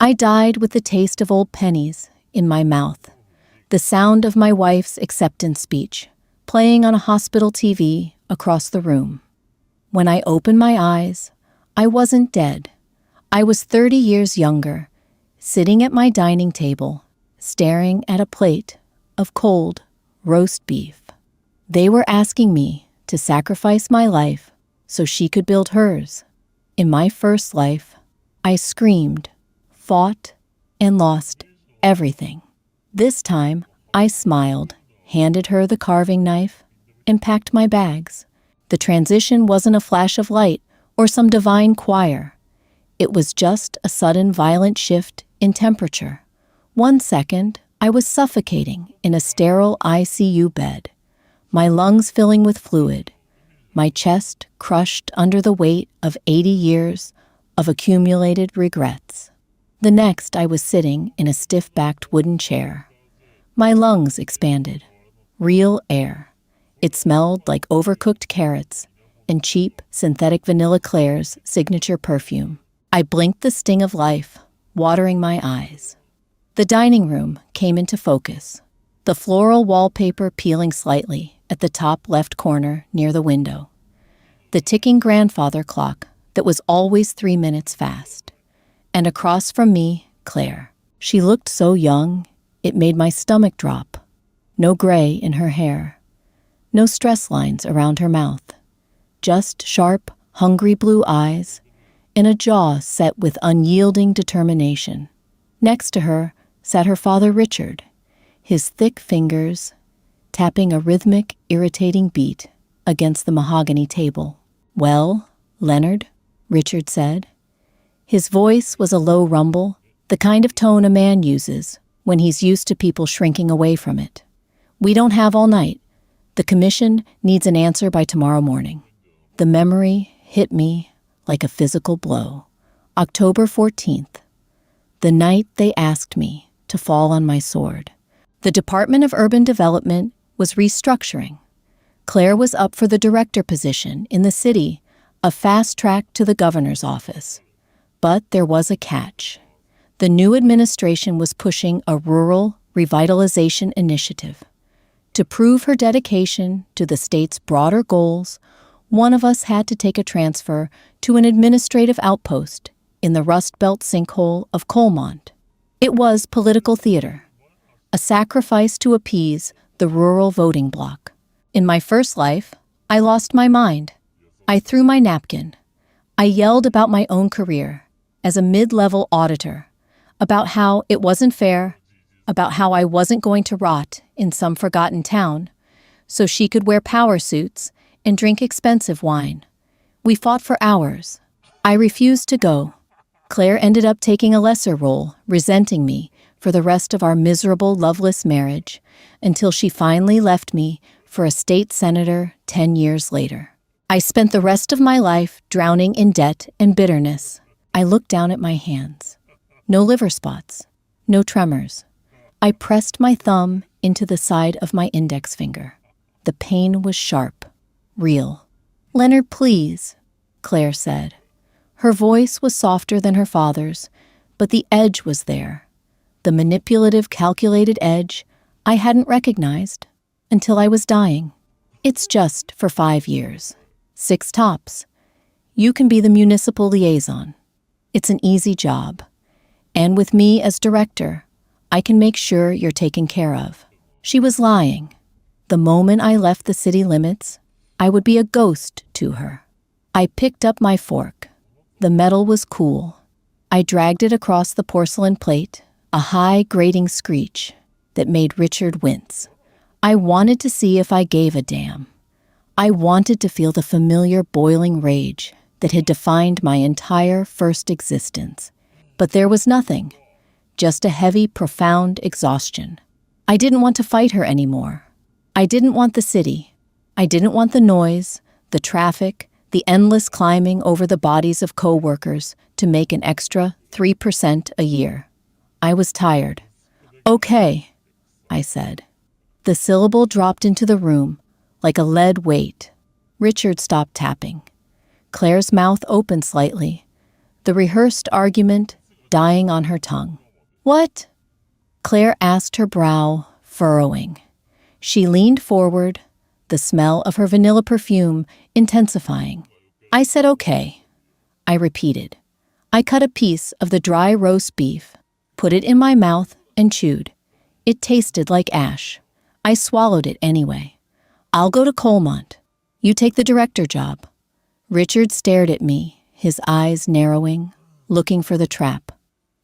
I died with the taste of old pennies in my mouth, the sound of my wife's acceptance speech playing on a hospital TV across the room. When I opened my eyes, I wasn't dead. I was 30 years younger, sitting at my dining table, staring at a plate of cold roast beef. They were asking me to sacrifice my life so she could build hers. In my first life, I screamed, fought, and lost everything. This time, I smiled, handed her the carving knife, and packed my bags. The transition wasn't a flash of light or some divine choir. It was just a sudden violent shift in temperature. 1 second, I was suffocating in a sterile ICU bed, my lungs filling with fluid, my chest crushed under the weight of 80 years of accumulated regrets. The next, I was sitting in a stiff-backed wooden chair. My lungs expanded. Real air. It smelled like overcooked carrots and cheap synthetic vanilla Claire's signature perfume. I blinked the sting of life, watering my eyes. The dining room came into focus, the floral wallpaper peeling slightly at the top left corner near the window. The ticking grandfather clock that was always 3 minutes fast. And across from me, Claire. She looked so young, it made my stomach drop. No gray in her hair. No stress lines around her mouth. Just sharp, hungry blue eyes and a jaw set with unyielding determination. Next to her sat her father Richard, his thick fingers tapping a rhythmic, irritating beat against the mahogany table. "Well, Leonard," Richard said. His voice was a low rumble, the kind of tone a man uses when he's used to people shrinking away from it. "We don't have all night. The commission needs an answer by tomorrow morning." The memory hit me like a physical blow. October 14th, the night they asked me to fall on my sword. The Department of Urban Development was restructuring. Claire was up for the director position in the city, a fast track to the governor's office. But there was a catch. The new administration was pushing a rural revitalization initiative. To prove her dedication to the state's broader goals, one of us had to take a transfer to an administrative outpost in the Rust Belt sinkhole of Colmont. It was political theater, a sacrifice to appease the rural voting bloc. In my first life, I lost my mind. I threw my napkin. I yelled about my own career as a mid-level auditor, about how it wasn't fair, about how I wasn't going to rot in some forgotten town, so she could wear power suits and drink expensive wine. We fought for hours. I refused to go. Claire ended up taking a lesser role, resenting me for the rest of our miserable, loveless marriage, until she finally left me for a state senator 10 years later. I spent the rest of my life drowning in debt and bitterness. I looked down at my hands. No liver spots, no tremors. I pressed my thumb into the side of my index finger. The pain was sharp, real. "Leonard, please," Claire said. Her voice was softer than her father's, but the edge was there. The manipulative, calculated edge I hadn't recognized until I was dying. "It's just for 5 years. 6 tops. You can be the municipal liaison. It's an easy job. And with me as director, I can make sure you're taken care of." She was lying. The moment I left the city limits, I would be a ghost to her. I picked up my fork. The metal was cool. I dragged it across the porcelain plate, a high, grating screech that made Richard wince. I wanted to see if I gave a damn. I wanted to feel the familiar boiling rage that had defined my entire first existence. But there was nothing, just a heavy, profound exhaustion. I didn't want to fight her anymore. I didn't want the city. I didn't want the noise, the traffic, the endless climbing over the bodies of co-workers to make an extra 3% a year. I was tired. "Okay," I said. The syllable dropped into the room like a lead weight. Richard stopped tapping. Claire's mouth opened slightly. The rehearsed argument dying on her tongue. "What?" Claire asked, her brow furrowing. She leaned forward, the smell of her vanilla perfume intensifying. "I said okay," I repeated. I cut a piece of the dry roast beef, put it in my mouth, and chewed. It tasted like ash. I swallowed it anyway. "I'll go to Colmont. You take the director job." Richard stared at me, his eyes narrowing, looking for the trap.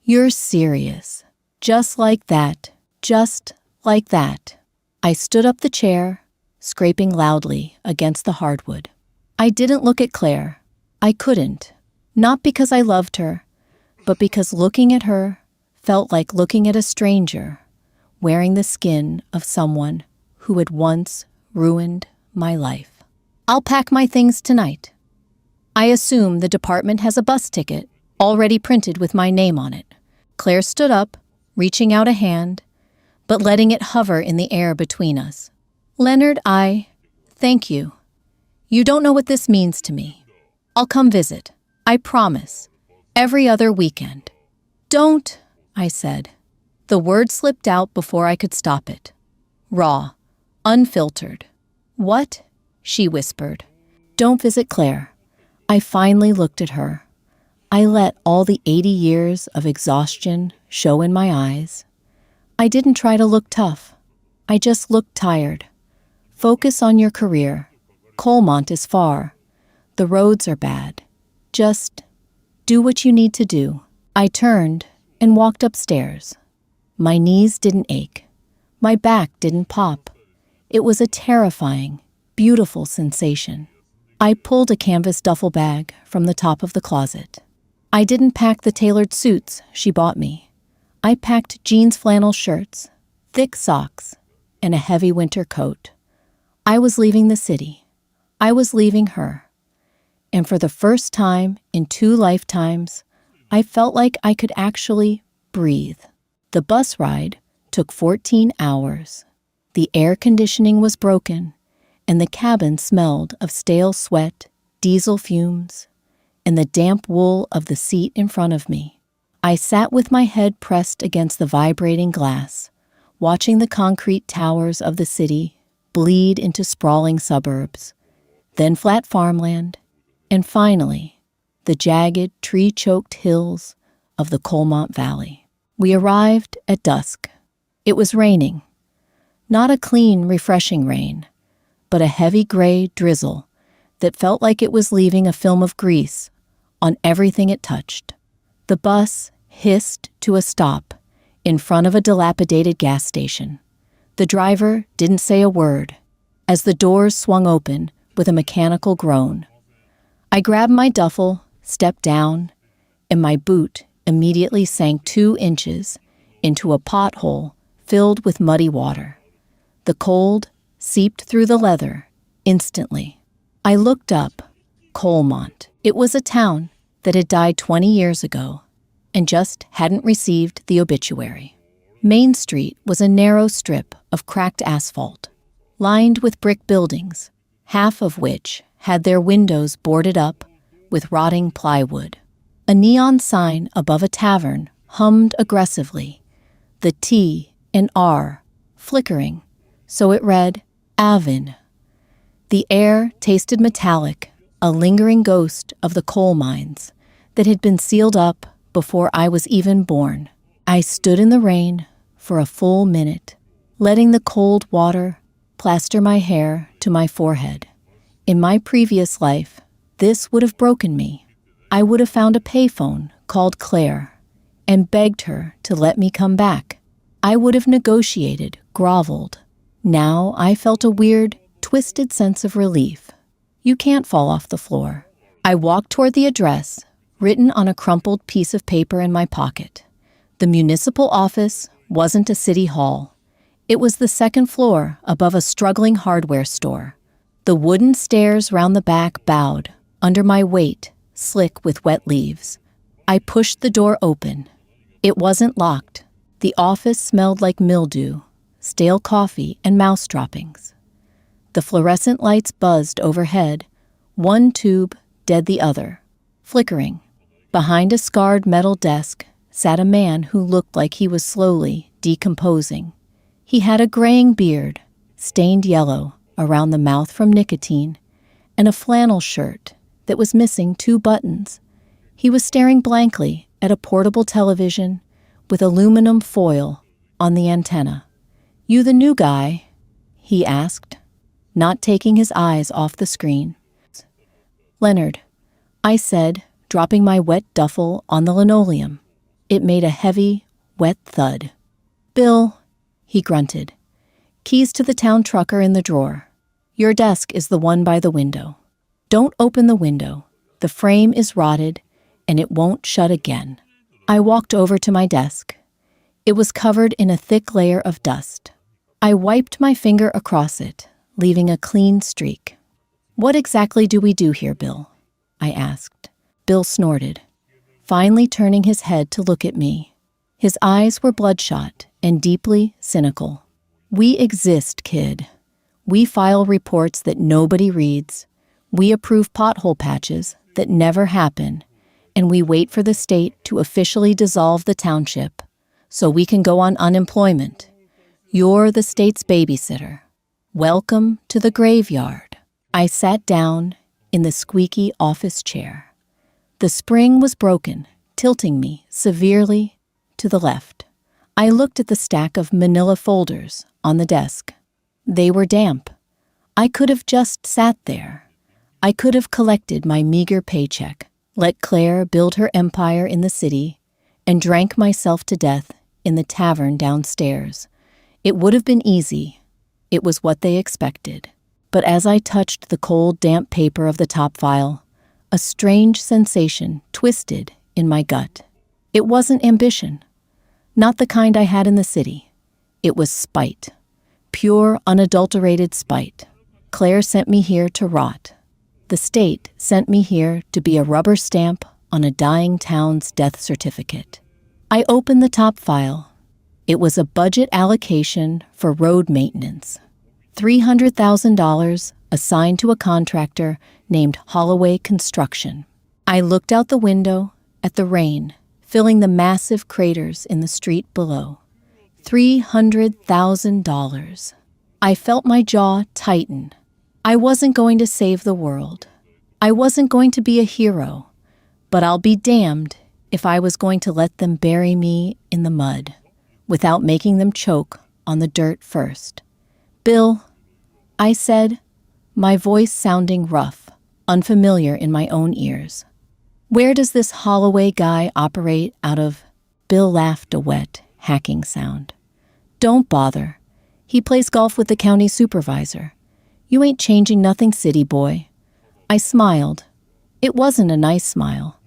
"You're serious." Just like that. Just like that. I stood up the chair, scraping loudly against the hardwood. I didn't look at Claire. I couldn't. Not because I loved her, but because looking at her felt like looking at a stranger, wearing the skin of someone who had once ruined my life. "I'll pack my things tonight. I assume the department has a bus ticket already printed with my name on it." Claire stood up, reaching out a hand, but letting it hover in the air between us. "Leonard, thank you. You don't know what this means to me. I'll come visit. I promise. Every other weekend." "Don't," I said. The word slipped out before I could stop it. Raw, unfiltered. "What?" she whispered. "Don't visit Claire." I finally looked at her. I let all the 80 years of exhaustion show in my eyes. I didn't try to look tough. I just looked tired. "Focus on your career. Colmont is far. The roads are bad. Just do what you need to do." I turned and walked upstairs. My knees didn't ache. My back didn't pop. It was a terrifying, beautiful sensation. I pulled a canvas duffel bag from the top of the closet. I didn't pack the tailored suits she bought me. I packed jeans flannel shirts, thick socks, and a heavy winter coat. I was leaving the city. I was leaving her. And for the first time in 2 lifetimes, I felt like I could actually breathe. The bus ride took 14 hours. The air conditioning was broken, and the cabin smelled of stale sweat, diesel fumes, and the damp wool of the seat in front of me. I sat with my head pressed against the vibrating glass, watching the concrete towers of the city bleed into sprawling suburbs, then flat farmland, and finally, the jagged, tree-choked hills of the Colmont Valley. We arrived at dusk. It was raining. Not a clean, refreshing rain, but a heavy gray drizzle that felt like it was leaving a film of grease on everything it touched. The bus hissed to a stop in front of a dilapidated gas station. The driver didn't say a word as the doors swung open with a mechanical groan. I grabbed my duffel, stepped down, and my boot immediately sank 2 inches into a pothole filled with muddy water. The cold seeped through the leather instantly. I looked up. Colmont. It was a town that had died 20 years ago and just hadn't received the obituary. Main Street was a narrow strip of cracked asphalt, lined with brick buildings, half of which had their windows boarded up with rotting plywood. A neon sign above a tavern hummed aggressively, the T and R flickering, so it read, Avon. The air tasted metallic, a lingering ghost of the coal mines that had been sealed up before I was even born. I stood in the rain for a full minute, letting the cold water plaster my hair to my forehead. In my previous life, this would have broken me. I would have found a payphone called Claire and begged her to let me come back. I would have negotiated, groveled. Now I felt a weird, twisted sense of relief. You can't fall off the floor. I walked toward the address, written on a crumpled piece of paper in my pocket. The municipal office wasn't a city hall. It was the 2nd floor above a struggling hardware store. The wooden stairs round the back bowed under my weight, slick with wet leaves. I pushed the door open. It wasn't locked. The office smelled like mildew, stale coffee, and mouse droppings. The fluorescent lights buzzed overhead, one tube dead the other, flickering. Behind a scarred metal desk sat a man who looked like he was slowly decomposing. He had a graying beard, stained yellow around the mouth from nicotine, and a flannel shirt that was missing 2 buttons. He was staring blankly at a portable television with aluminum foil on the antenna. "You the new guy?" he asked, not taking his eyes off the screen. "Leonard," I said, dropping my wet duffel on the linoleum. It made a heavy, wet thud. "Bill," he grunted. "Keys to the town truck are in the drawer. Your desk is the one by the window. Don't open the window. The frame is rotted, and it won't shut again." I walked over to my desk. It was covered in a thick layer of dust. I wiped my finger across it, leaving a clean streak. "What exactly do we do here, Bill?" I asked. Bill snorted, finally turning his head to look at me. His eyes were bloodshot and deeply cynical. "We exist, kid. We file reports that nobody reads. We approve pothole patches that never happen, and we wait for the state to officially dissolve the township so we can go on unemployment. You're the state's babysitter. Welcome to the graveyard." I sat down in the squeaky office chair. The spring was broken, tilting me severely to the left. I looked at the stack of manila folders on the desk. They were damp. I could have just sat there. I could have collected my meager paycheck, let Claire build her empire in the city, and drank myself to death in the tavern downstairs. It would have been easy. It was what they expected. But as I touched the cold, damp paper of the top file, a strange sensation twisted in my gut. It wasn't ambition, not the kind I had in the city. It was spite, pure, unadulterated spite. Claire sent me here to rot. The state sent me here to be a rubber stamp on a dying town's death certificate. I opened the top file. It was a budget allocation for road maintenance. $300,000 assigned to a contractor named Holloway Construction. I looked out the window at the rain, filling the massive craters in the street below. $300,000. I felt my jaw tighten. I wasn't going to save the world. I wasn't going to be a hero, but I'll be damned if I was going to let them bury me in the mud without making them choke on the dirt first. "Bill," I said, my voice sounding rough, unfamiliar in my own ears. "Where does this Holloway guy operate out of?" Bill laughed a wet, hacking sound. "Don't bother. He plays golf with the county supervisor. You ain't changing nothing, city boy." I smiled. It wasn't a nice smile.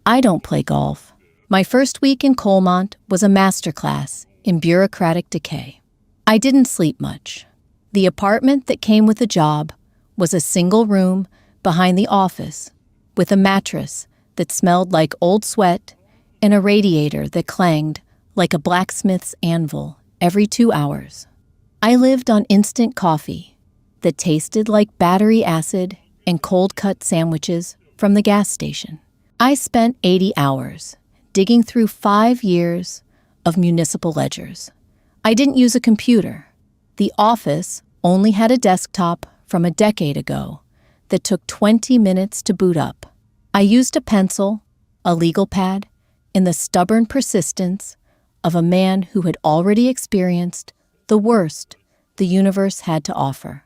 I don't play golf. My first week in Colmont was a masterclass in bureaucratic decay. I didn't sleep much. The apartment that came with the job was a single room behind the office with a mattress that smelled like old sweat and a radiator that clanged like a blacksmith's anvil every 2 hours. I lived on instant coffee that tasted like battery acid and cold-cut sandwiches from the gas station. I spent 80 hours digging through 5 years of municipal ledgers. I didn't use a computer. The office only had a desktop from a decade ago that took 20 minutes to boot up. I used a pencil, a legal pad, and the stubborn persistence of a man who had already experienced the worst the universe had to offer.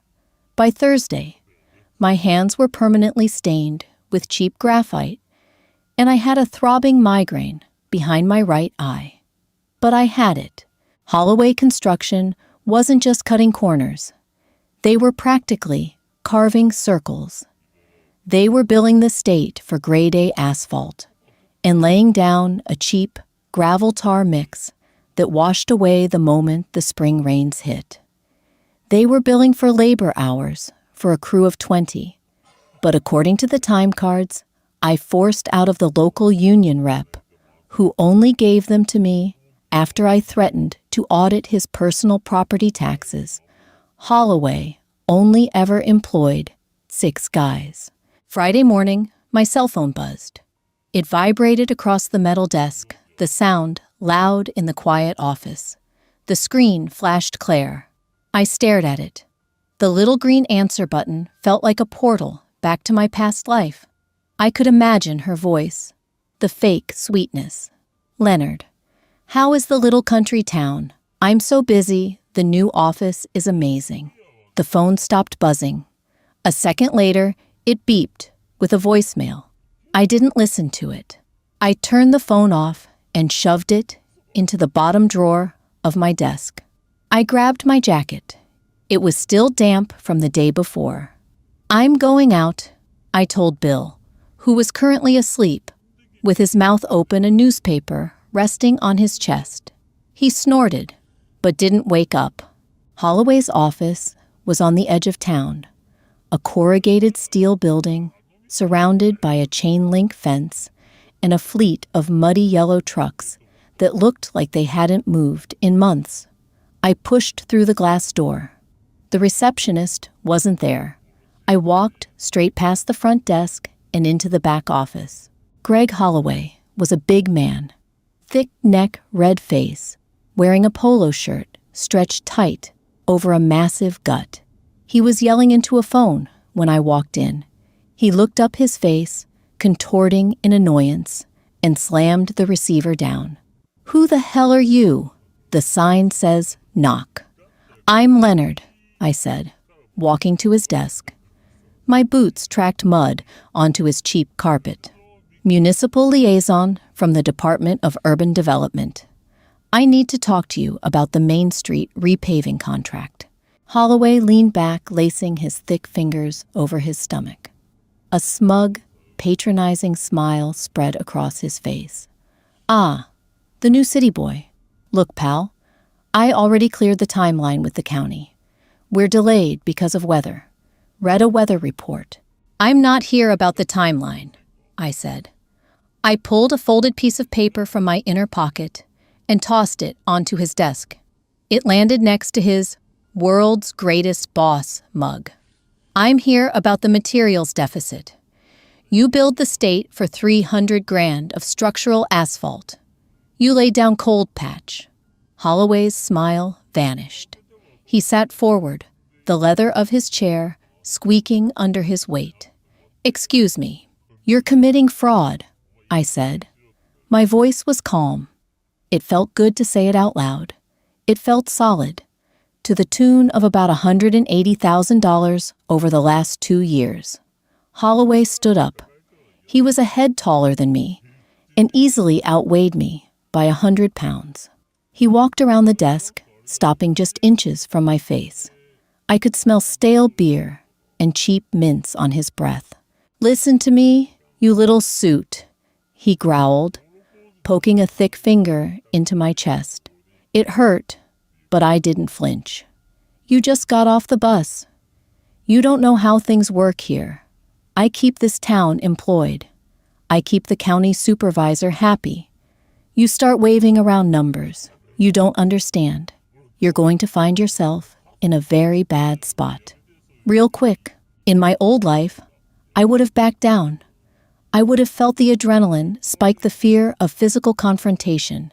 By Thursday, my hands were permanently stained with cheap graphite, and I had a throbbing migraine behind my right eye. But I had it. Holloway Construction wasn't just cutting corners. They were practically carving circles. They were billing the state for grade A asphalt and laying down a cheap gravel tar mix that washed away the moment the spring rains hit. They were billing for labor hours for a crew of 20, but according to the time cards, I forced out of the local union rep, who only gave them to me after I threatened to audit his personal property taxes. Holloway only ever employed 6 guys. Friday morning, my cell phone buzzed. It vibrated across the metal desk The sound loud in the quiet office. The screen flashed Claire. I stared at it. The little green answer button felt like a portal back to my past life. I could imagine her voice. The fake sweetness. Leonard, how is the little country town? I'm so busy. The new office is amazing. The phone stopped buzzing. A second later, it beeped with a voicemail. I didn't listen to it. I turned the phone off and shoved it into the bottom drawer of my desk. I grabbed my jacket. It was still damp from the day before. I'm going out, I told Bill, who was currently asleep, with his mouth open, a newspaper resting on his chest. He snorted, but didn't wake up. Holloway's office was on the edge of town, a corrugated steel building surrounded by a chain-link fence and a fleet of muddy yellow trucks that looked like they hadn't moved in months. I pushed through the glass door. The receptionist wasn't there. I walked straight past the front desk and into the back office. Greg Holloway was a big man, thick neck, red face, wearing a polo shirt stretched tight over a massive gut. He was yelling into a phone when I walked in. He looked up his face, contorting in annoyance, and slammed the receiver down. Who the hell are you? The sign says knock. I'm Leonard, I said, walking to his desk. My boots tracked mud onto his cheap carpet. Municipal liaison from the Department of Urban Development. I need to talk to you about the Main Street repaving contract. Holloway leaned back, lacing his thick fingers over his stomach. A smug, patronizing smile spread across his face. Ah, the new city boy. Look, pal, I already cleared the timeline with the county. We're delayed because of weather. Read a weather report. I'm not here about the timeline, I said. I pulled a folded piece of paper from my inner pocket and tossed it onto his desk. It landed next to his World's Greatest Boss mug. I'm here about the materials deficit. You billed the state for $300,000 of structural asphalt. You laid down cold patch. Holloway's smile vanished. He sat forward, the leather of his chair squeaking under his weight. Excuse me, you're committing fraud, I said. My voice was calm. It felt good to say it out loud. It felt solid, to the tune of about $180,000 over the last 2 years. Holloway stood up. He was a head taller than me and easily outweighed me by 100 pounds. He walked around the desk, stopping just inches from my face. I could smell stale beer and cheap mints on his breath. Listen to me, you little suit, he growled, poking a thick finger into my chest. It hurt, but I didn't flinch. You just got off the bus. You don't know how things work here. I keep this town employed. I keep the county supervisor happy. You start waving around numbers. You don't understand. You're going to find yourself in a very bad spot. Real quick, in my old life, I would have backed down. I would have felt the adrenaline spike, the fear of physical confrontation,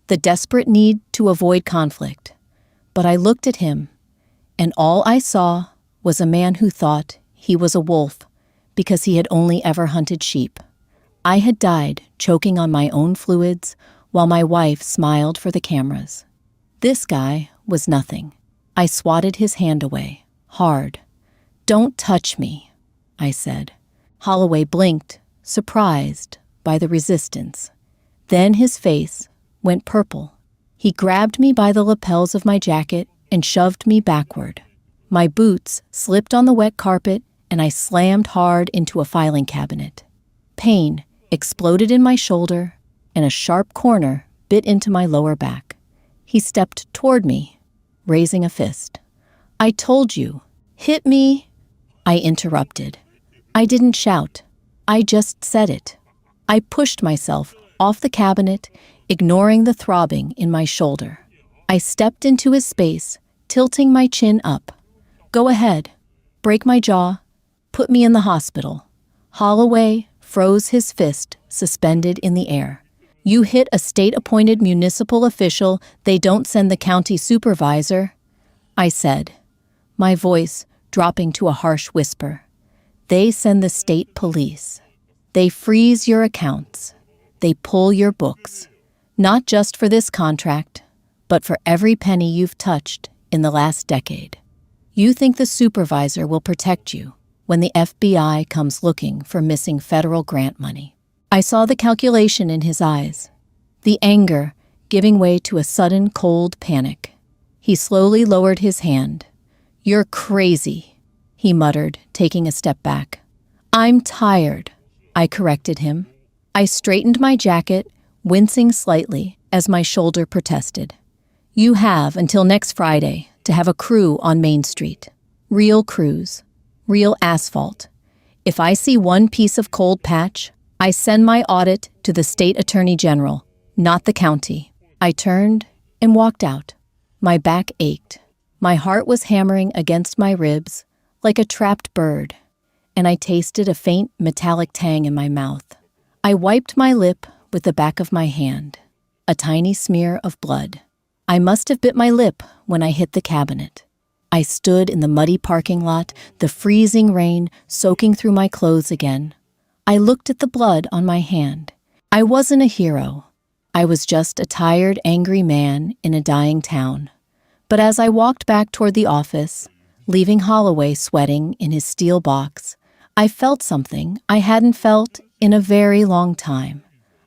the desperate need to avoid conflict. But I looked at him, and all I saw was a man who thought he was a wolf because he had only ever hunted sheep. I had died choking on my own fluids while my wife smiled for the cameras. This guy was nothing. I swatted his hand away, hard. Don't touch me, I said. Holloway blinked, surprised by the resistance. Then his face went purple. He grabbed me by the lapels of my jacket and shoved me backward. My boots slipped on the wet carpet, and I slammed hard into a filing cabinet. Pain exploded in my shoulder, and a sharp corner bit into my lower back. He stepped toward me, raising a fist. I told you, hit me, I interrupted. I didn't shout. I just said it. I pushed myself off the cabinet, ignoring the throbbing in my shoulder. I stepped into his space, tilting my chin up. Go ahead. Break my jaw. Put me in the hospital. Holloway froze his fist suspended in the air. You hit a state-appointed municipal official, they don't send the county supervisor, I said, my voice dropping to a harsh whisper. They send the state police. They freeze your accounts. They pull your books. Not just for this contract, but for every penny you've touched in the last decade. You think the supervisor will protect you when the FBI comes looking for missing federal grant money. I saw the calculation in his eyes, the anger giving way to a sudden cold panic. He slowly lowered his hand. You're crazy, he muttered, taking a step back. I'm tired, I corrected him. I straightened my jacket, wincing slightly as my shoulder protested. You have until next Friday to have a crew on Main Street. Real crews. Real asphalt. If I see one piece of cold patch, I send my audit to the state attorney general, not the county. I turned and walked out. My back ached. My heart was hammering against my ribs like a trapped bird, and I tasted a faint metallic tang in my mouth. I wiped my lip with the back of my hand. A tiny smear of blood. I must have bit my lip when I hit the cabinet. I stood in the muddy parking lot, the freezing rain soaking through my clothes again. I looked at the blood on my hand. I wasn't a hero. I was just a tired, angry man in a dying town. But as I walked back toward the office, leaving Holloway sweating in his steel box, I felt something I hadn't felt in a very long time.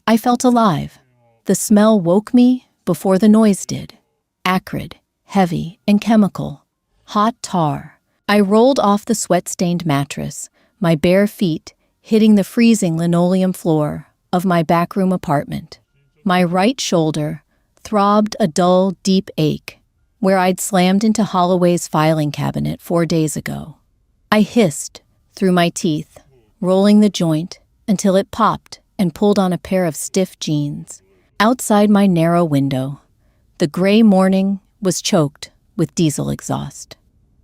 I felt alive. The smell woke me before the noise did. Acrid, heavy, and chemical. Hot tar. I rolled off the sweat-stained mattress, my bare feet hitting the freezing linoleum floor of my backroom apartment. My right shoulder throbbed a dull, deep ache where I'd slammed into Holloway's filing cabinet 4 days ago. I hissed through my teeth, rolling the joint until it popped and pulled on a pair of stiff jeans. Outside my narrow window, the gray morning was choked with diesel exhaust.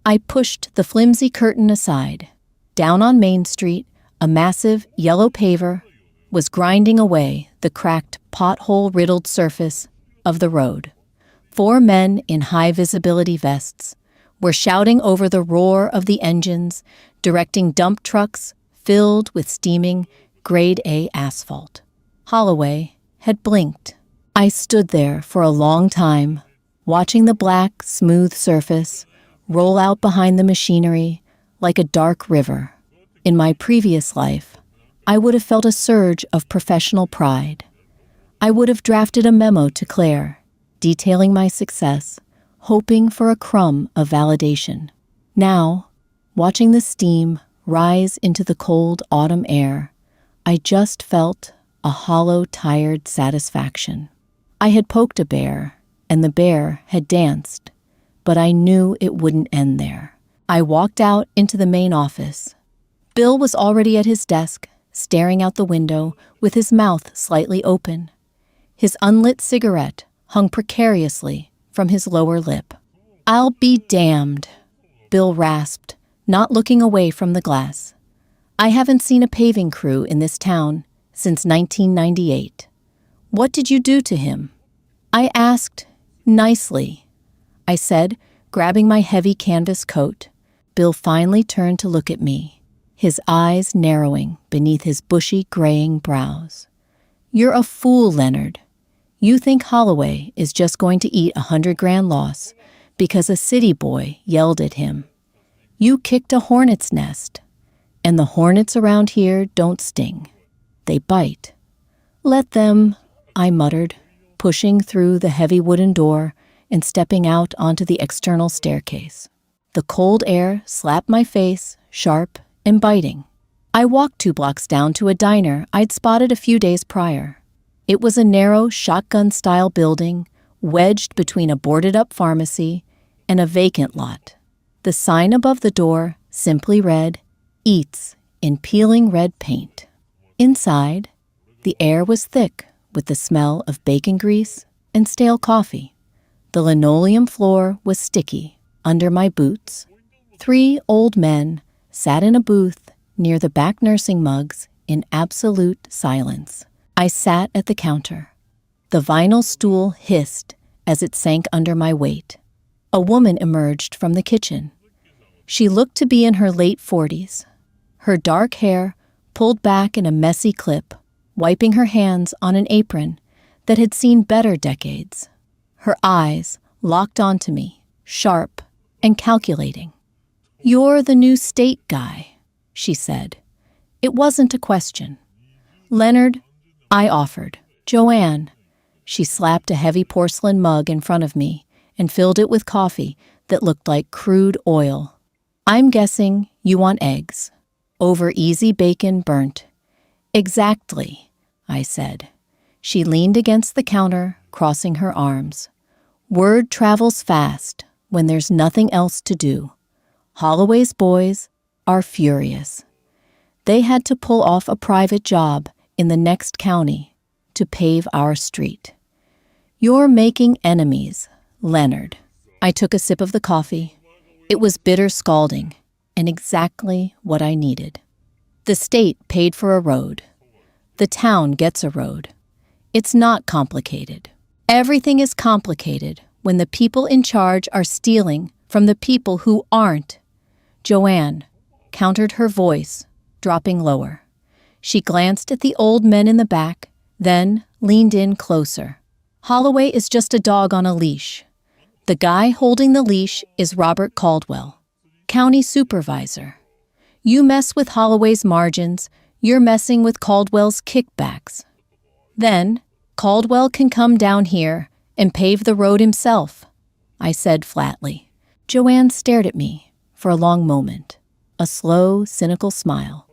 I pushed the flimsy curtain aside. Down on Main Street, a massive yellow paver was grinding away the cracked, pothole-riddled surface of the road. 4 men in high-visibility vests were shouting over the roar of the engines, directing dump trucks filled with steaming Grade A asphalt. Holloway had blinked. I stood there for a long time, watching the black, smooth surface roll out behind the machinery like a dark river. In my previous life, I would have felt a surge of professional pride. I would have drafted a memo to Claire, detailing my success, hoping for a crumb of validation. Now, watching the steam rise into the cold autumn air, I just felt a hollow, tired satisfaction. I had poked a bear, and the bear had danced, but I knew it wouldn't end there. I walked out into the main office. Bill was already at his desk, staring out the window with his mouth slightly open. His unlit cigarette hung precariously from his lower lip. "I'll be damned," Bill rasped, not looking away from the glass. "I haven't seen a paving crew in this town since 1998. What did you do to him?" I asked, nicely. I said, grabbing my heavy canvas coat. Bill finally turned to look at me, his eyes narrowing beneath his bushy, graying brows. "You're a fool, Leonard. You think Holloway is just going to eat $100,000 loss because a city boy yelled at him. You kicked a hornet's nest, and the hornets around here don't sting. They bite." "Let them," I muttered, pushing through the heavy wooden door and stepping out onto the external staircase. The cold air slapped my face, sharp and biting. I walked 2 blocks down to a diner I'd spotted a few days prior. It was a narrow, shotgun-style building wedged between a boarded-up pharmacy and a vacant lot. The sign above the door simply read, "Eats," in peeling red paint. Inside, the air was thick with the smell of bacon grease and stale coffee. The linoleum floor was sticky under my boots. 3 old men sat in a booth near the back nursing mugs in absolute silence. I sat at the counter, The vinyl stool hissed as it sank under my weight. A woman emerged from the kitchen. She looked to be in her late 40s. Her dark hair pulled back in a messy clip, wiping her hands on an apron that had seen better decades. Her eyes locked onto me, sharp and calculating. "You're the new state guy," she said. It wasn't a question. "Leonard," I offered. "Joanne." She slapped a heavy porcelain mug in front of me and filled it with coffee that looked like crude oil. "I'm guessing you want eggs. Over easy bacon burnt." "Exactly," I said. She leaned against the counter, crossing her arms. "Word travels fast when there's nothing else to do. Holloway's boys are furious. They had to pull off a private job in the next county to pave our street. You're making enemies, Leonard." I took a sip of the coffee. It was bitter scalding, and exactly what I needed. The state paid for a road. The town gets a road. It's not complicated. Everything is complicated when the people in charge are stealing from the people who aren't. Joanne countered, her voice dropping lower. She glanced at the old men in the back, then leaned in closer. "Holloway is just a dog on a leash. The guy holding the leash is Robert Caldwell, county supervisor. You mess with Holloway's margins, you're messing with Caldwell's kickbacks. Then Caldwell can come down here and pave the road himself," I said flatly. Joanne stared at me for a long moment, a slow, cynical smile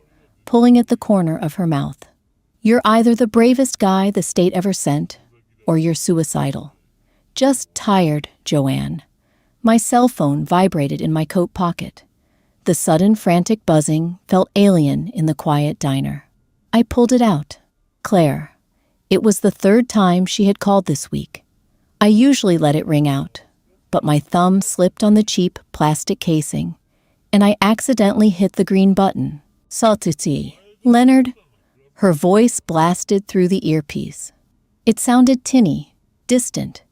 pulling at the corner of her mouth. "You're either the bravest guy the state ever sent, or you're suicidal. Just tired, Joanne." My cell phone vibrated in my coat pocket. The sudden frantic buzzing felt alien in the quiet diner. I pulled it out. Claire. It was the third time she had called this week. I usually let it ring out, but my thumb slipped on the cheap plastic casing, and I accidentally hit the green button. "Saltuti." "Leonard." Her voice blasted through the earpiece. It sounded tinny, distant,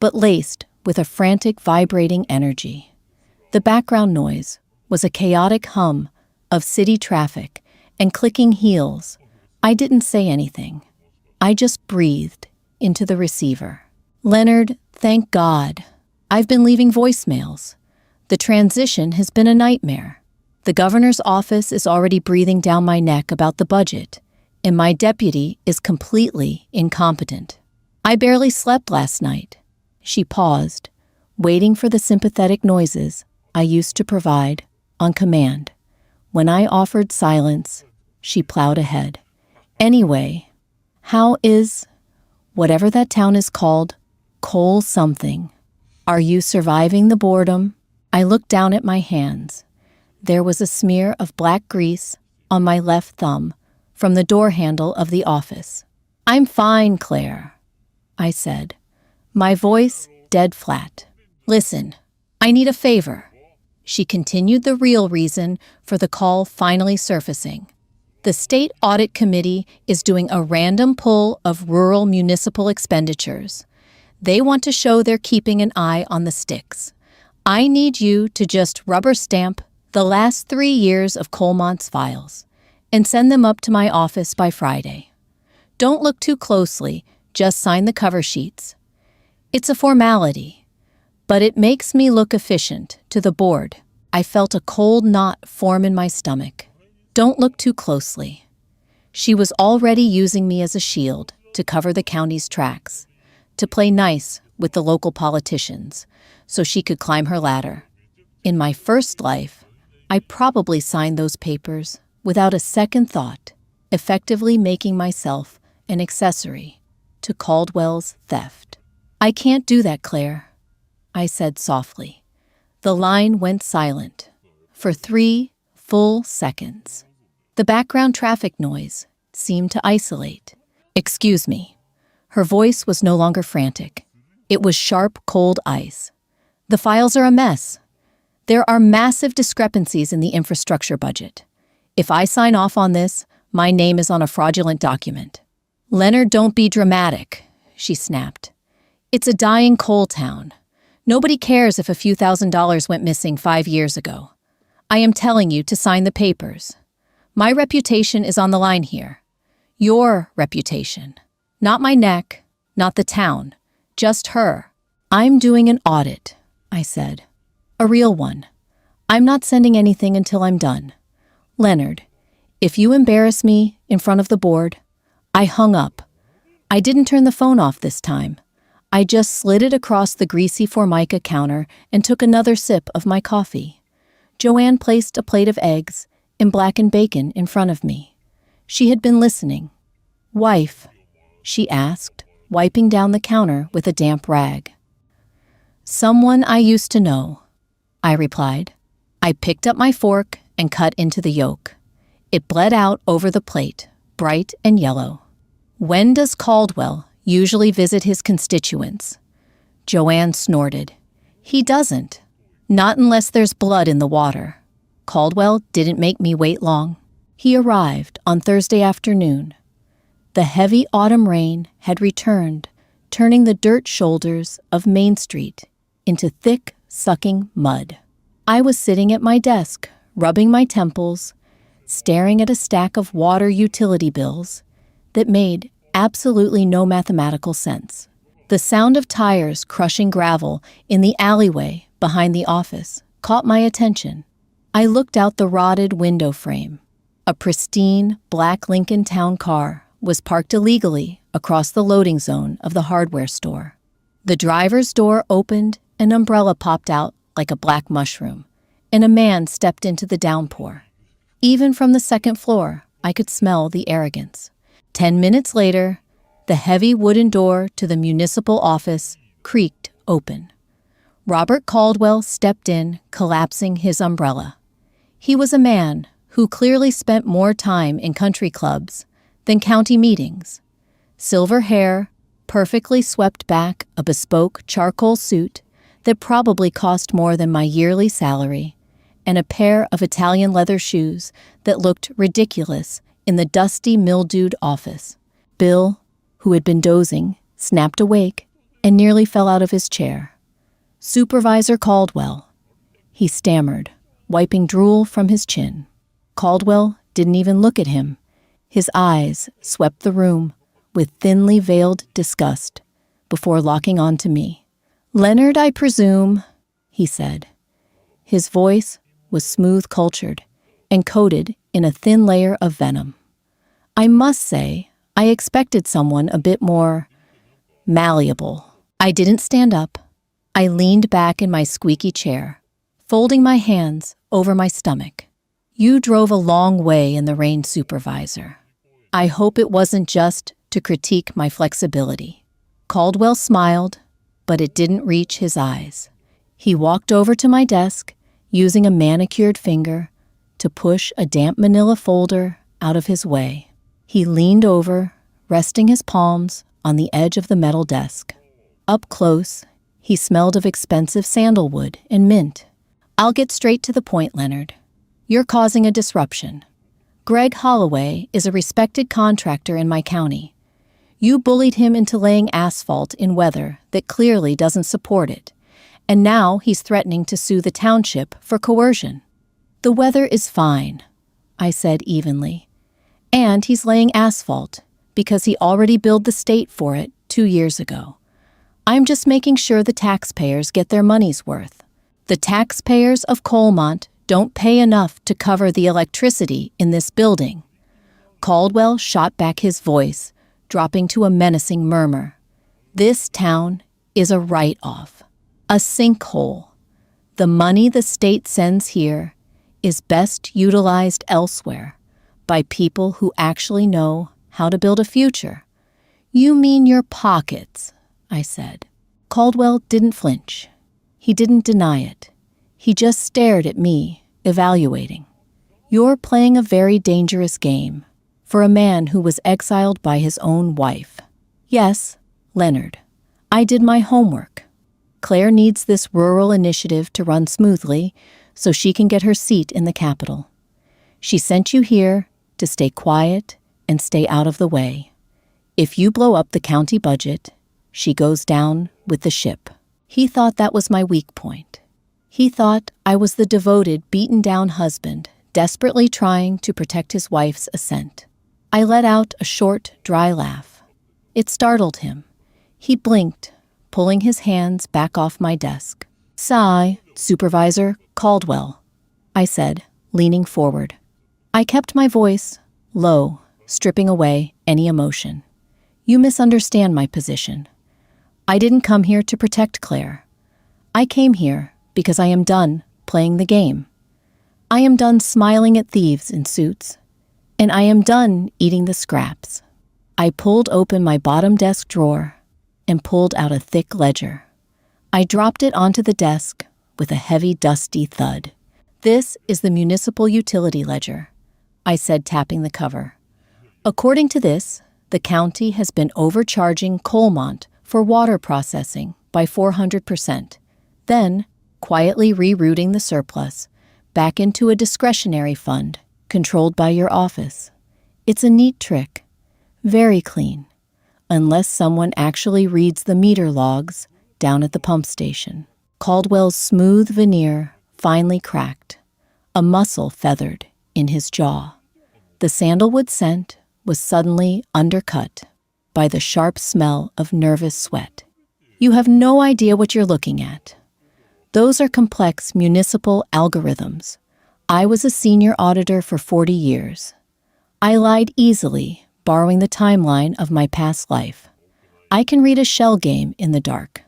but laced with a frantic, vibrating energy. The background noise was a chaotic hum of city traffic and clicking heels. I didn't say anything. I just breathed into the receiver. "Leonard, thank God. I've been leaving voicemails. The transition has been a nightmare. The governor's office is already breathing down my neck about the budget, and my deputy is completely incompetent. I barely slept last night." She paused, waiting for the sympathetic noises I used to provide on command. When I offered silence, she plowed ahead. "Anyway, how is, whatever that town is called, Coal something? Are you surviving the boredom?" I looked down at my hands. There was a smear of black grease on my left thumb from the door handle of the office. "I'm fine, Claire," I said, my voice dead flat. "Listen, I need a favor." She continued, the real reason for the call finally surfacing. "The State Audit Committee is doing a random pull of rural municipal expenditures. They want to show they're keeping an eye on the sticks. I need you to just rubber stamp the last 3 years of Colmont's files and send them up to my office by Friday. Don't look too closely, just sign the cover sheets. It's a formality, but it makes me look efficient to the board." I felt a cold knot form in my stomach. Don't look too closely. She was already using me as a shield to cover the county's tracks, to play nice with the local politicians so she could climb her ladder. In my first life, I probably signed those papers without a second thought, effectively making myself an accessory to Caldwell's theft. "I can't do that, Claire," I said softly. The line went silent for 3 full seconds. The background traffic noise seemed to isolate. "Excuse me." Her voice was no longer frantic. It was sharp, cold ice. "The files are a mess. There are massive discrepancies in the infrastructure budget. If I sign off on this, my name is on a fraudulent document." "Leonard, don't be dramatic. she snapped. It's a dying coal town. Nobody cares if a few $1,000s went missing 5 years ago. I am telling you to sign the papers. My reputation is on the line here. Your reputation. Not my neck, not the town, just her. I'm doing an audit, I said. A real one. I'm not sending anything until I'm done. Leonard, if you embarrass me in front of the board, I hung up. I didn't turn the phone off this time. I just slid it across the greasy Formica counter and took another sip of my coffee. Joanne placed a plate of eggs and blackened bacon in front of me. She had been listening. Wife, she asked, wiping down the counter with a damp rag. Someone I used to know, I replied. I picked up my fork and cut into the yolk. It bled out over the plate, bright and yellow. When does Caldwell usually visit his constituents? Joanne snorted. He doesn't. Not unless there's blood in the water. Caldwell didn't make me wait long. He arrived on Thursday afternoon. The heavy autumn rain had returned, turning the dirt shoulders of Main Street into thick, sucking mud. I was sitting at my desk, rubbing my temples, staring at a stack of water utility bills that made absolutely no mathematical sense. The sound of tires crushing gravel in the alleyway behind the office caught my attention. I looked out the rotted window frame. A pristine black Lincoln Town car was parked illegally across the loading zone of the hardware store. The driver's door opened, an umbrella popped out like a black mushroom, and a man stepped into the downpour. Even from the second floor, I could smell the arrogance. 10 minutes later, the heavy wooden door to the municipal office creaked open. Robert Caldwell stepped in, collapsing his umbrella. He was a man who clearly spent more time in country clubs than county meetings. Silver hair, perfectly swept back, a bespoke charcoal suit that probably cost more than my yearly salary, and a pair of Italian leather shoes that looked ridiculous in the dusty, mildewed office. Bill, who had been dozing, snapped awake and nearly fell out of his chair. Supervisor Caldwell, he stammered, wiping drool from his chin. Caldwell didn't even look at him. His eyes swept the room with thinly veiled disgust before locking onto me. Leonard, I presume, he said. His voice was smooth-cultured and coated in a thin layer of venom. I must say, I expected someone a bit more malleable. I didn't stand up. I leaned back in my squeaky chair, folding my hands over my stomach. You drove a long way in the rain, Supervisor. I hope it wasn't just to critique my flexibility. Caldwell smiled, but it didn't reach his eyes. He walked over to my desk, using a manicured finger to push a damp manila folder out of his way. He leaned over, resting his palms on the edge of the metal desk. Up close, he smelled of expensive sandalwood and mint. I'll get straight to the point, Leonard. You're causing a disruption. Greg Holloway is a respected contractor in my county. You bullied him into laying asphalt in weather that clearly doesn't support it, and now he's threatening to sue the township for coercion. The weather is fine, I said evenly, and he's laying asphalt because he already billed the state for it 2 years ago. I'm just making sure the taxpayers get their money's worth. The taxpayers of Coalmont don't pay enough to cover the electricity in this building. Caldwell shot back his voice, dropping to a menacing murmur. This town is a write-off, a sinkhole. The money the state sends here is best utilized elsewhere by people who actually know how to build a future. You mean your pockets, I said. Caldwell didn't flinch. He didn't deny it. He just stared at me, evaluating. You're playing a very dangerous game for a man who was exiled by his own wife. Yes, Leonard, I did my homework. Claire needs this rural initiative to run smoothly so she can get her seat in the Capitol. She sent you here to stay quiet and stay out of the way. If you blow up the county budget she goes down with the ship. He thought that was my weak point. He thought I was the devoted, beaten-down husband, desperately trying to protect his wife's assent. I let out a short, dry laugh. It startled him. He blinked, pulling his hands back off my desk. "Sigh, Supervisor Caldwell," I said, leaning forward. I kept my voice low, stripping away any emotion. "You misunderstand my position. I didn't come here to protect Claire. I came here because I am done playing the game. I am done smiling at thieves in suits, and I am done eating the scraps." I pulled open my bottom desk drawer and pulled out a thick ledger. I dropped it onto the desk with a heavy, dusty thud. "This is the municipal utility ledger," I said, tapping the cover. "According to this, the county has been overcharging Colmont for water processing by 400%, then quietly rerouting the surplus back into a discretionary fund controlled by your office. It's a neat trick, very clean, unless someone actually reads the meter logs down at the pump station." Caldwell's smooth veneer finally cracked, a muscle feathered in his jaw. The sandalwood scent was suddenly undercut by the sharp smell of nervous sweat. "You have no idea what you're looking at. Those are complex municipal algorithms. I was a senior auditor for 40 years. I lied easily, borrowing the timeline of my past life. I can read a shell game in the dark.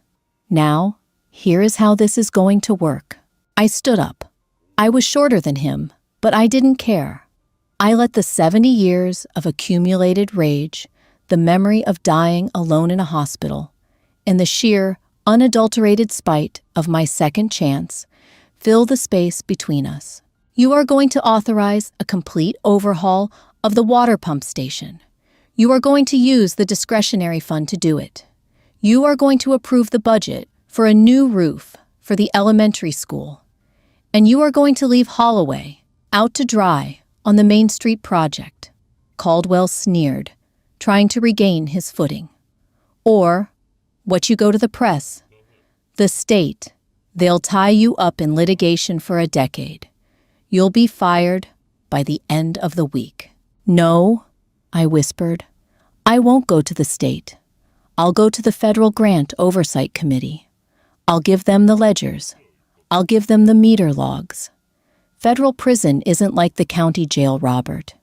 Now, here is how this is going to work." I stood up. I was shorter than him, but I didn't care. I let the 70 years of accumulated rage, the memory of dying alone in a hospital, and the sheer, unadulterated spite of my second chance fill the space between us. "You are going to authorize a complete overhaul of the water pump station. You are going to use the discretionary fund to do it. You are going to approve the budget for a new roof for the elementary school. And you are going to leave Holloway out to dry on the Main Street project." Caldwell sneered, trying to regain his footing. "Or what you go to the press. The state. They'll tie you up in litigation for a decade. You'll be fired by the end of the week." "No," I whispered. "I won't go to the state. I'll go to the Federal Grant Oversight Committee. I'll give them the ledgers. I'll give them the meter logs. Federal prison isn't like the county jail, Robert.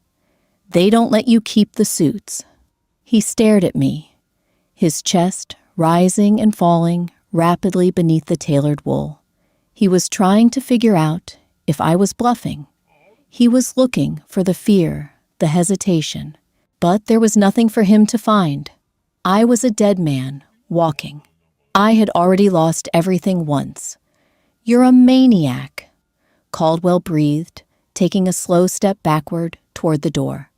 They don't let you keep the suits." He stared at me, his chest rising and falling rapidly beneath the tailored wool. He was trying to figure out if I was bluffing. He was looking for the fear, the hesitation, but there was nothing for him to find. I was a dead man, walking. I had already lost everything once. "You're a maniac," Caldwell breathed, taking a slow step backward toward the door.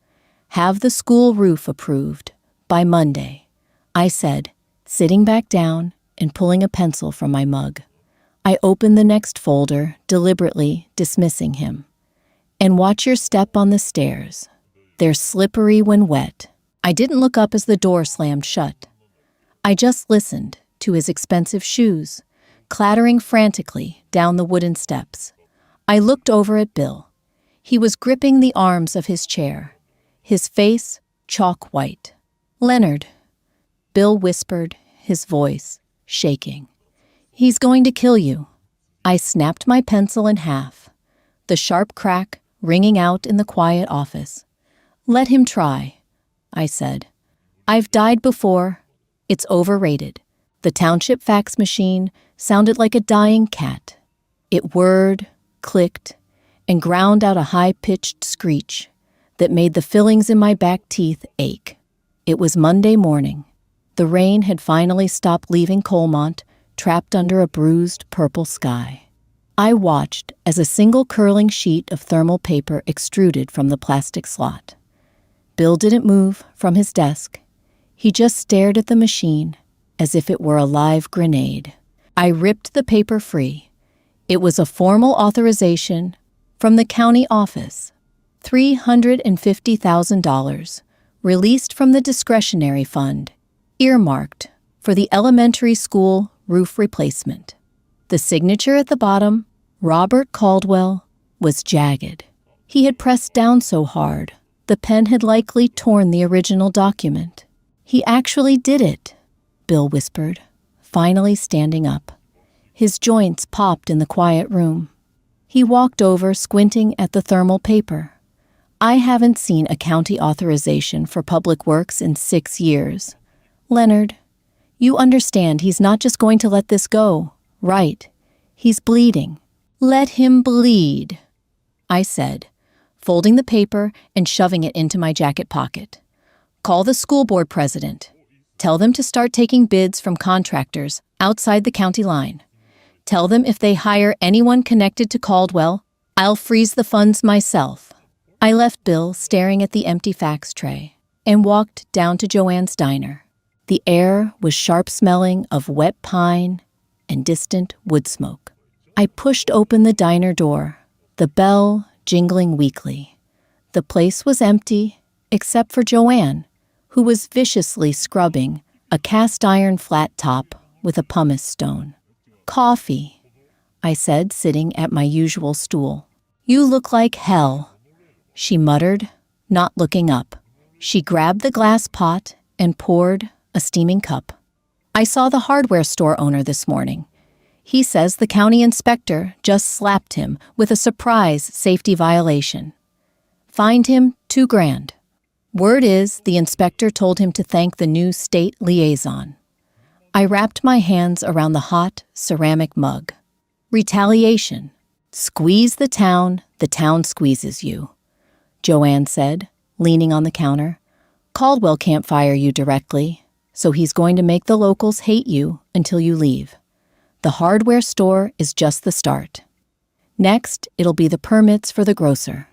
"Have the school roof approved by Monday," I said, sitting back down and pulling a pencil from my mug. I opened the next folder, deliberately dismissing him. "And watch your step on the stairs. They're slippery when wet." I didn't look up as the door slammed shut. I just listened to his expensive shoes, clattering frantically down the wooden steps. I looked over at Bill. He was gripping the arms of his chair, his face chalk white. "Leonard," Bill whispered, his voice shaking. "He's going to kill you." I snapped my pencil in half, the sharp crack ringing out in the quiet office. "Let him try," I said. "I've died before. It's overrated." The township fax machine sounded like a dying cat. It whirred, clicked, and ground out a high-pitched screech that made the fillings in my back teeth ache. It was Monday morning. The rain had finally stopped leaving Colmont, trapped under a bruised purple sky. I watched as a single curling sheet of thermal paper extruded from the plastic slot. Bill didn't move from his desk. He just stared at the machine as if it were a live grenade. I ripped the paper free. It was a formal authorization from the county office. $350,000 released from the discretionary fund, earmarked for the elementary school roof replacement. The signature at the bottom, Robert Caldwell, was jagged. He had pressed down so hard, the pen had likely torn the original document. "He actually did it," Bill whispered, finally standing up. His joints popped in the quiet room. He walked over, squinting at the thermal paper. "I haven't seen a county authorization for public works in 6 years. Leonard, you understand he's not just going to let this go, right? He's bleeding. Let him bleed," I said, folding the paper and shoving it into my jacket pocket. "Call the school board president. Tell them to start taking bids from contractors outside the county line. Tell them if they hire anyone connected to Caldwell, I'll freeze the funds myself." I left Bill staring at the empty fax tray and walked down to Joanne's diner. The air was sharp-smelling of wet pine and distant wood smoke. I pushed open the diner door, the bell jingling weakly. The place was empty, except for Joanne, who was viciously scrubbing a cast-iron flat top with a pumice stone. "Coffee," I said, sitting at my usual stool. "You look like hell," she muttered, not looking up. She grabbed the glass pot and poured a steaming cup. "I saw the hardware store owner this morning. He says the county inspector just slapped him with a surprise safety violation. Fined him $2,000. Word is the inspector told him to thank the new state liaison." I wrapped my hands around the hot ceramic mug. "Retaliation. Squeeze the town squeezes you," Joanne said, leaning on the counter. "Caldwell can't fire you directly, so he's going to make the locals hate you until you leave. The hardware store is just the start. Next, it'll be the permits for the grocer.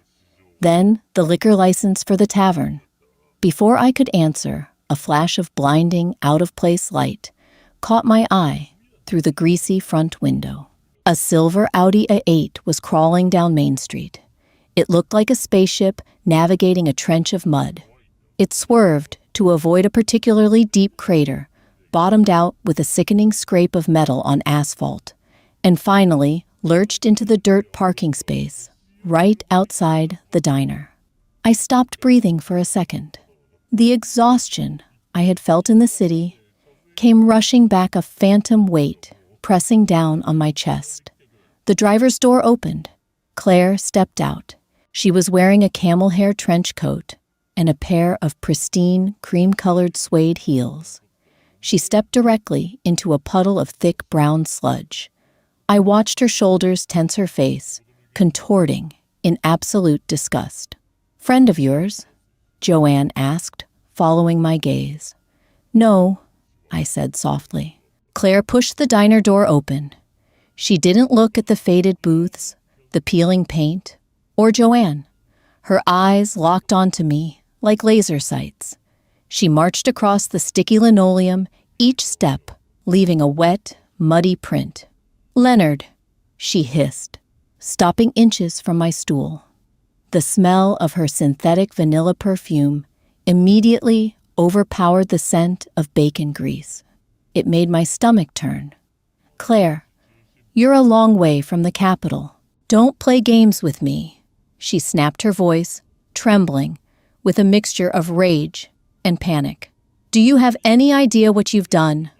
Then, the liquor license for the tavern." Before I could answer, a flash of blinding, out-of-place light caught my eye through the greasy front window. A silver Audi A8 was crawling down Main Street. It looked like a spaceship navigating a trench of mud. It swerved to avoid a particularly deep crater, bottomed out with a sickening scrape of metal on asphalt, and finally lurched into the dirt parking space right outside the diner. I stopped breathing for a second. The exhaustion I had felt in the city came rushing back, a phantom weight pressing down on my chest. The driver's door opened. Claire stepped out. She was wearing a camel hair trench coat and a pair of pristine, cream-colored suede heels. She stepped directly into a puddle of thick brown sludge. I watched her shoulders tense, her face contorting in absolute disgust. "Friend of yours?" Joanne asked, following my gaze. "No," I said softly. Claire pushed the diner door open. She didn't look at the faded booths, the peeling paint, or Joanne. Her eyes locked onto me like laser sights. She marched across the sticky linoleum, each step leaving a wet, muddy print. "Leonard," she hissed, stopping inches from my stool. The smell of her synthetic vanilla perfume immediately overpowered the scent of bacon grease. It made my stomach turn. "Claire, you're a long way from the Capitol. Don't play games with me," she snapped, her voice trembling with a mixture of rage and panic. "Do you have any idea what you've done?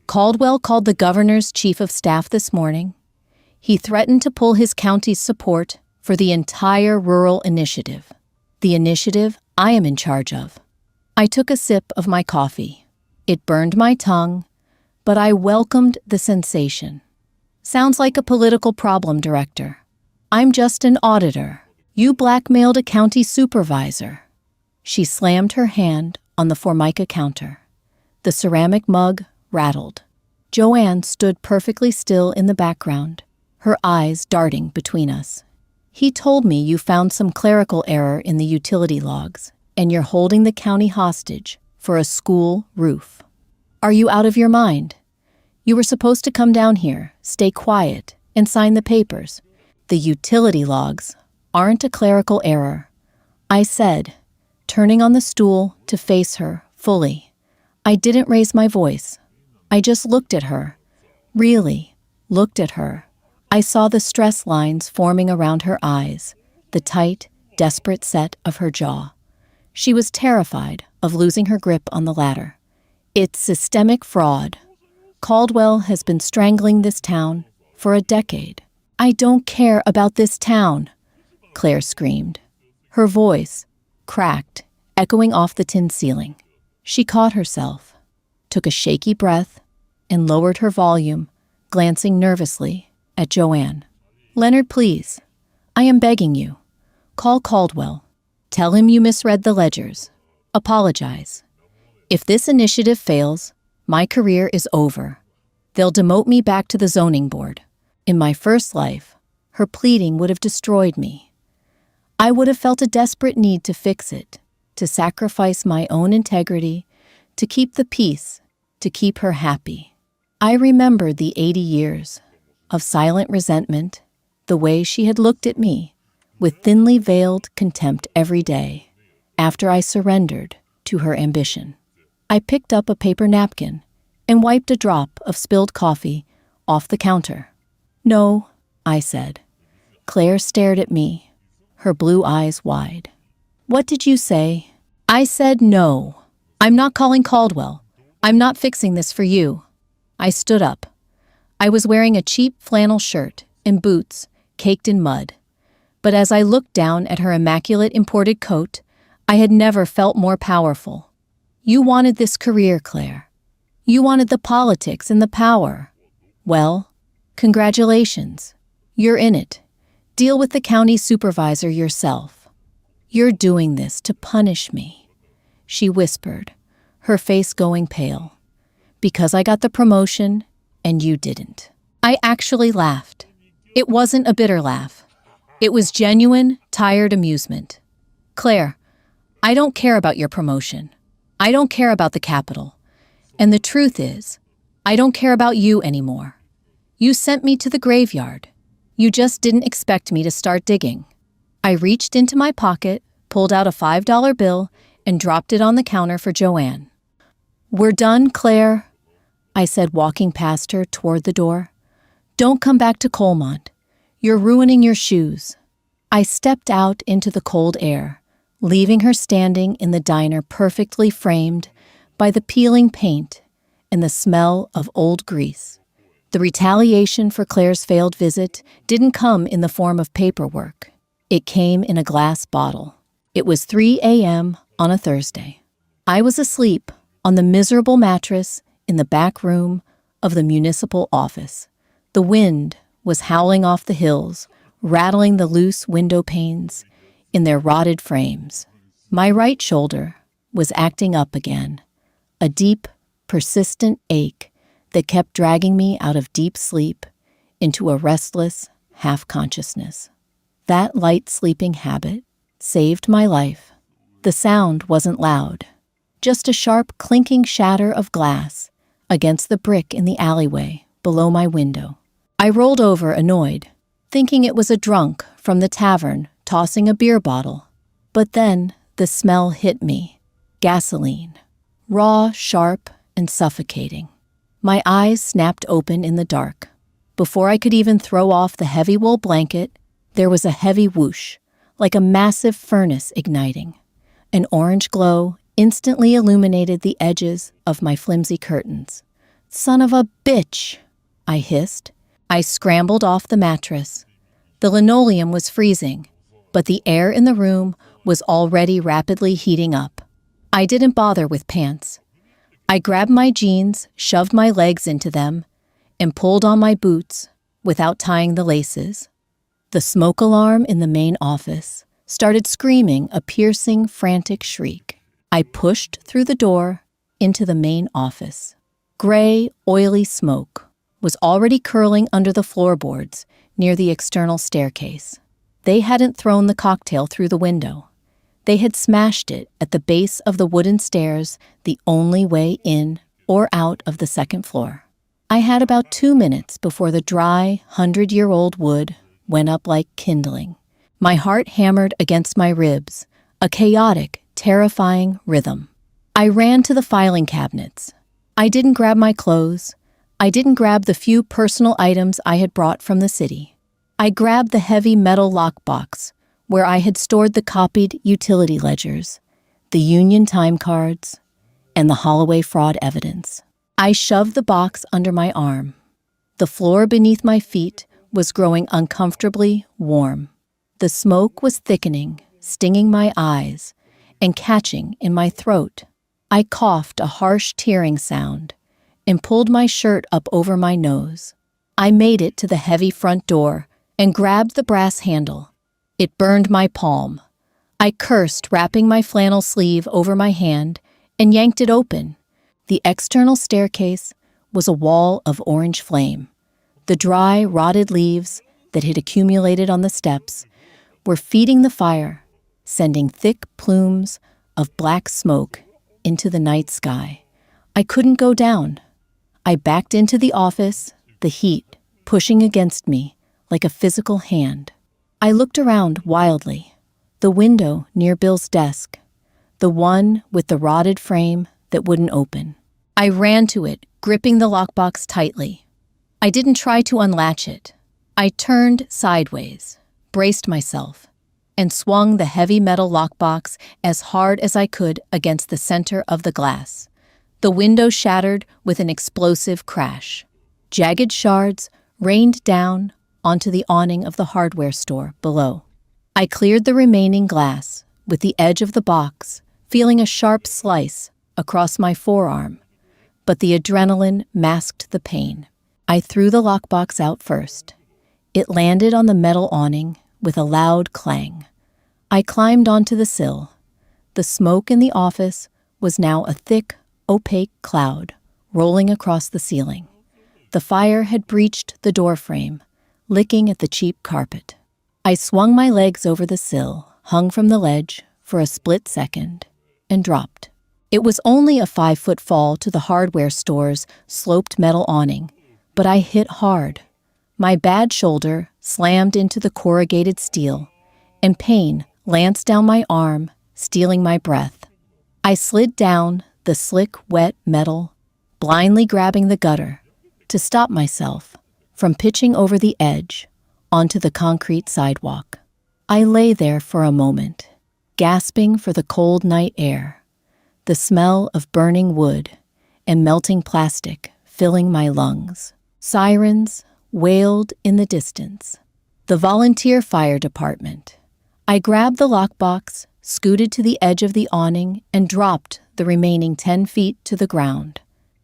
Caldwell called the governor's chief of staff this morning. He threatened to pull his county's support for the entire rural initiative, the initiative I am in charge of." I took a sip of my coffee. It burned my tongue, but I welcomed the sensation. "Sounds like a political problem, Director. I'm just an auditor. You blackmailed a county supervisor." She slammed her hand on the Formica counter. The ceramic mug rattled. Joanne stood perfectly still in the background, her eyes darting between us. "He told me you found some clerical error in the utility logs, and you're holding the county hostage for a school roof. Are you out of your mind? You were supposed to come down here, stay quiet, and sign the papers. The utility logs aren't a clerical error," I said, turning on the stool to face her fully. I didn't raise my voice. I just looked at her. Really, looked at her. I saw the stress lines forming around her eyes, the tight, desperate set of her jaw. She was terrified of losing her grip on the ladder. It's systemic fraud. Caldwell has been strangling this town for a decade. I don't care about this town, Claire screamed. Her voice cracked, echoing off the tin ceiling. She caught herself, took a shaky breath, and lowered her volume, glancing nervously at Joanne. Leonard, please. I am begging you. Call Caldwell. Tell him you misread the ledgers. Apologize. If this initiative fails, my career is over. They'll demote me back to the zoning board. In my first life, her pleading would have destroyed me. I would have felt a desperate need to fix it, to sacrifice my own integrity, to keep the peace, to keep her happy. I remembered the 80 years of silent resentment, the way she had looked at me with thinly veiled contempt every day after I surrendered to her ambition. I picked up a paper napkin and wiped a drop of spilled coffee off the counter. No, I said. Claire stared at me, her blue eyes wide. What did you say? I said no. I'm not calling Caldwell. I'm not fixing this for you. I stood up. I was wearing a cheap flannel shirt and boots caked in mud. But as I looked down at her immaculate imported coat, I had never felt more powerful. You wanted this career, Claire. You wanted the politics and the power. Well, congratulations. You're in it. Deal with the county supervisor yourself. You're doing this to punish me, she whispered, her face going pale. Because I got the promotion and you didn't. I actually laughed. It wasn't a bitter laugh. It was genuine, tired amusement. Claire, I don't care about your promotion. I don't care about the Capitol. And the truth is, I don't care about you anymore. You sent me to the graveyard. You just didn't expect me to start digging. I reached into my pocket, pulled out a $5 bill, and dropped it on the counter for Joanne. We're done, Claire, I said, walking past her toward the door. Don't come back to Colmont. You're ruining your shoes. I stepped out into the cold air, leaving her standing in the diner perfectly framed by the peeling paint and the smell of old grease. The retaliation for Claire's failed visit didn't come in the form of paperwork. It came in a glass bottle. It was 3 a.m. on a Thursday. I was asleep on the miserable mattress in the back room of the municipal office. The wind was howling off the hills, rattling the loose window panes in their rotted frames. My right shoulder was acting up again, a deep, persistent ache that kept dragging me out of deep sleep into a restless half-consciousness. That light sleeping habit saved my life. The sound wasn't loud, just a sharp clinking shatter of glass against the brick in the alleyway below my window. I rolled over annoyed, thinking it was a drunk from the tavern tossing a beer bottle. But then the smell hit me. Gasoline. Raw, sharp, and suffocating. My eyes snapped open in the dark. Before I could even throw off the heavy wool blanket, there was a heavy whoosh, like a massive furnace igniting. An orange glow instantly illuminated the edges of my flimsy curtains. Son of a bitch, I hissed. I scrambled off the mattress. The linoleum was freezing, but the air in the room was already rapidly heating up. I didn't bother with pants. I grabbed my jeans, shoved my legs into them, and pulled on my boots without tying the laces. The smoke alarm in the main office started screaming a piercing, frantic shriek. I pushed through the door into the main office. Gray, oily smoke was already curling under the floorboards near the external staircase. They hadn't thrown the cocktail through the window. They had smashed it at the base of the wooden stairs, the only way in or out of the second floor. I had about 2 minutes before the dry, 100-year-old wood went up like kindling. My heart hammered against my ribs, a chaotic, terrifying rhythm. I ran to the filing cabinets. I didn't grab my clothes. I didn't grab the few personal items I had brought from the city. I grabbed the heavy metal lockbox where I had stored the copied utility ledgers, the union time cards, and the Holloway fraud evidence. I shoved the box under my arm. The floor beneath my feet was growing uncomfortably warm. The smoke was thickening, stinging my eyes, and catching in my throat. I coughed a harsh tearing sound and pulled my shirt up over my nose. I made it to the heavy front door and grabbed the brass handle. It burned my palm. I cursed, wrapping my flannel sleeve over my hand, and yanked it open. The external staircase was a wall of orange flame. The dry, rotted leaves that had accumulated on the steps were feeding the fire, sending thick plumes of black smoke into the night sky. I couldn't go down. I backed into the office, the heat pushing against me like a physical hand. I looked around wildly. The window near Bill's desk, the one with the rotted frame that wouldn't open. I ran to it, gripping the lockbox tightly. I didn't try to unlatch it. I turned sideways, braced myself, and swung the heavy metal lockbox as hard as I could against the center of the glass. The window shattered with an explosive crash. Jagged shards rained down onto the awning of the hardware store below. I cleared the remaining glass with the edge of the box, feeling a sharp slice across my forearm, but the adrenaline masked the pain. I threw the lockbox out first. It landed on the metal awning with a loud clang. I climbed onto the sill. The smoke in the office was now a thick, opaque cloud rolling across the ceiling. The fire had breached the doorframe, licking at the cheap carpet. I swung my legs over the sill, hung from the ledge for a split second, and dropped. It was only a 5-foot fall to the hardware store's sloped metal awning, but I hit hard. My bad shoulder slammed into the corrugated steel, and pain lanced down my arm, stealing my breath. I slid down the slick, wet metal, blindly grabbing the gutter to stop myself from pitching over the edge onto the concrete sidewalk. I lay there for a moment, gasping for the cold night air, the smell of burning wood and melting plastic filling my lungs. Sirens wailed in the distance. The volunteer fire department. I grabbed the lockbox, scooted to the edge of the awning, and dropped the remaining 10 feet to the ground.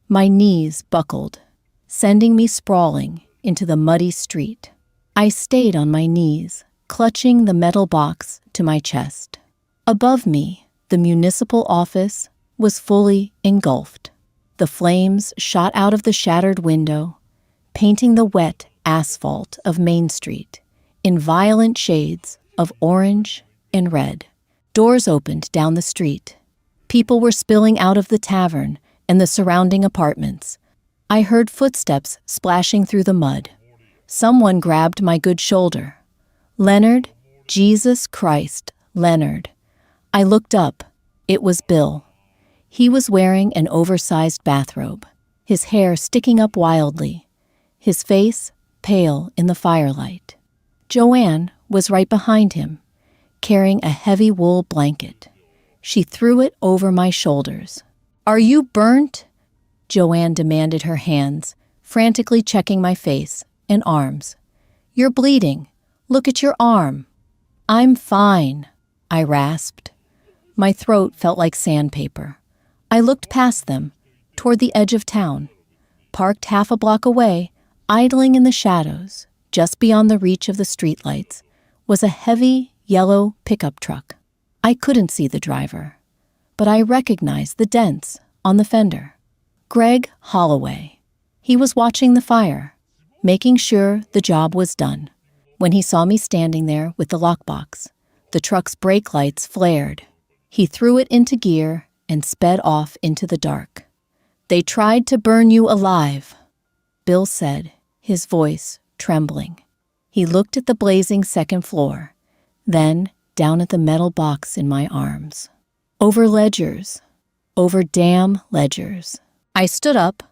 My knees buckled, sending me sprawling into the muddy street. I stayed on my knees, clutching the metal box to my chest. Above me, the municipal office was fully engulfed. The flames shot out of the shattered window, painting the wet asphalt of Main Street in violent shades of orange and red. Doors opened down the street. People were spilling out of the tavern and the surrounding apartments. I heard footsteps splashing through the mud. Someone grabbed my good shoulder. Leonard, Jesus Christ, Leonard. I looked up. It was Bill. He was wearing an oversized bathrobe, his hair sticking up wildly, his face pale in the firelight. Joanne was right behind him, carrying a heavy wool blanket. She threw it over my shoulders. "Are you burnt?" Joanne demanded, her hands frantically checking my face and arms. "You're bleeding. Look at your arm." "I'm fine," I rasped. My throat felt like sandpaper. I looked past them, toward the edge of town. Parked half a block away, idling in the shadows, just beyond the reach of the streetlights, was a heavy, yellow pickup truck. I couldn't see the driver, but I recognized the dents on the fender. Greg Holloway. He was watching the fire, making sure the job was done. When he saw me standing there with the lockbox, the truck's brake lights flared. He threw it into gear and sped off into the dark. "They tried to burn you alive," Bill said, his voice trembling. He looked at the blazing second floor, then down at the metal box in my arms. Over ledgers, over damn ledgers. I stood up.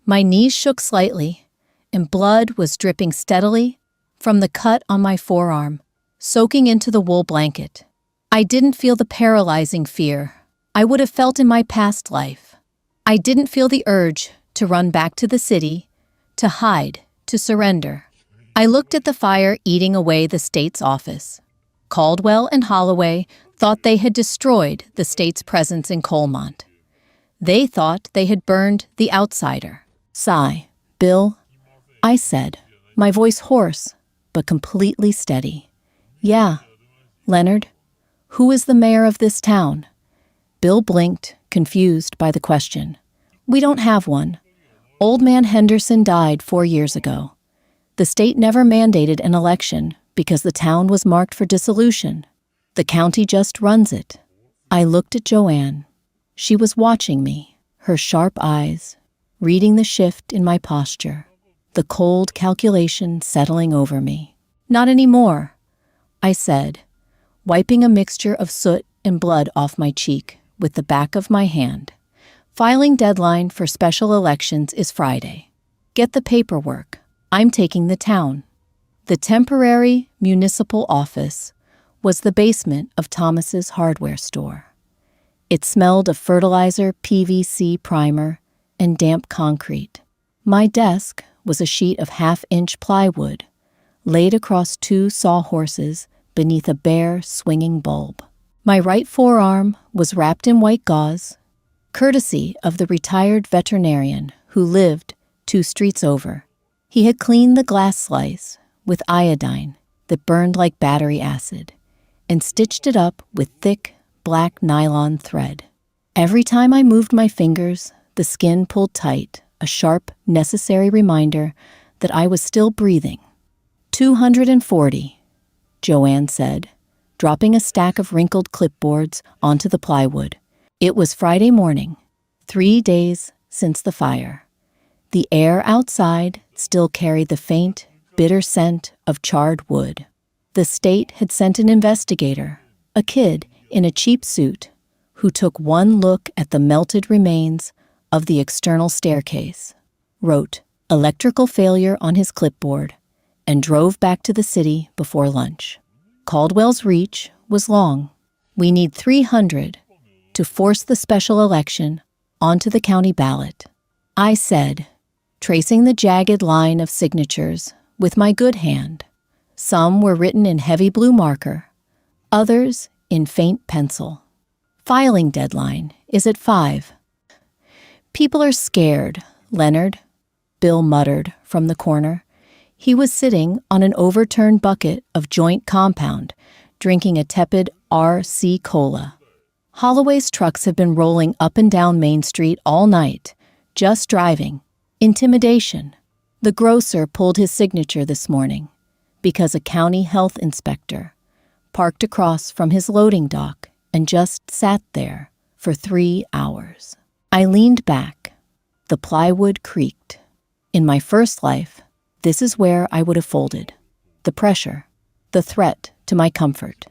My knees shook slightly, and blood was dripping steadily from the cut on my forearm, soaking into the wool blanket. I didn't feel the paralyzing fear I would have felt in my past life. I didn't feel the urge to run back to the city, to hide, to surrender. I looked at the fire eating away the state's office. Caldwell and Holloway thought they had destroyed the state's presence in Colmont. They thought they had burned the outsider. Sigh, Bill, I said, my voice hoarse but completely steady. Yeah, Leonard, who is the mayor of this town? Bill blinked, confused by the question. We don't have one. Old man Henderson died 4 years ago. The state never mandated an election because the town was marked for dissolution. The county just runs it. I looked at Joanne. She was watching me, her sharp eyes, reading the shift in my posture, the cold calculation settling over me. Not anymore, I said, wiping a mixture of soot and blood off my cheek with the back of my hand. Filing deadline for special elections is Friday. Get the paperwork. I'm taking the town. The temporary municipal office was the basement of Thomas's hardware store. It smelled of fertilizer, PVC primer, and damp concrete. My desk was a sheet of half-inch plywood, laid across 2 sawhorses beneath a bare, swinging bulb. My right forearm was wrapped in white gauze, courtesy of the retired veterinarian who lived 2 streets over. He had cleaned the glass slice with iodine that burned like battery acid and stitched it up with thick, black nylon thread. Every time I moved my fingers, the skin pulled tight, a sharp, necessary reminder that I was still breathing. 240, Joanne said, dropping a stack of wrinkled clipboards onto the plywood. It was Friday morning, 3 days since the fire. The air outside still carried the faint, bitter scent of charred wood. The state had sent an investigator, a kid in a cheap suit, who took one look at the melted remains of the external staircase, wrote electrical failure on his clipboard, and drove back to the city before lunch. Caldwell's reach was long. We need 300 to force the special election onto the county ballot. I said, tracing the jagged line of signatures with my good hand. Some were written in heavy blue marker, others in faint pencil. Filing deadline is at 5. People are scared, Leonard, Bill muttered from the corner. He was sitting on an overturned bucket of joint compound, drinking a tepid RC Cola. Holloway's trucks have been rolling up and down Main Street all night, just driving. Intimidation. The grocer pulled his signature this morning because a county health inspector parked across from his loading dock and just sat there for 3 hours. I leaned back. The plywood creaked. In my first life, this is where I would have folded. The pressure, the threat to my comfort,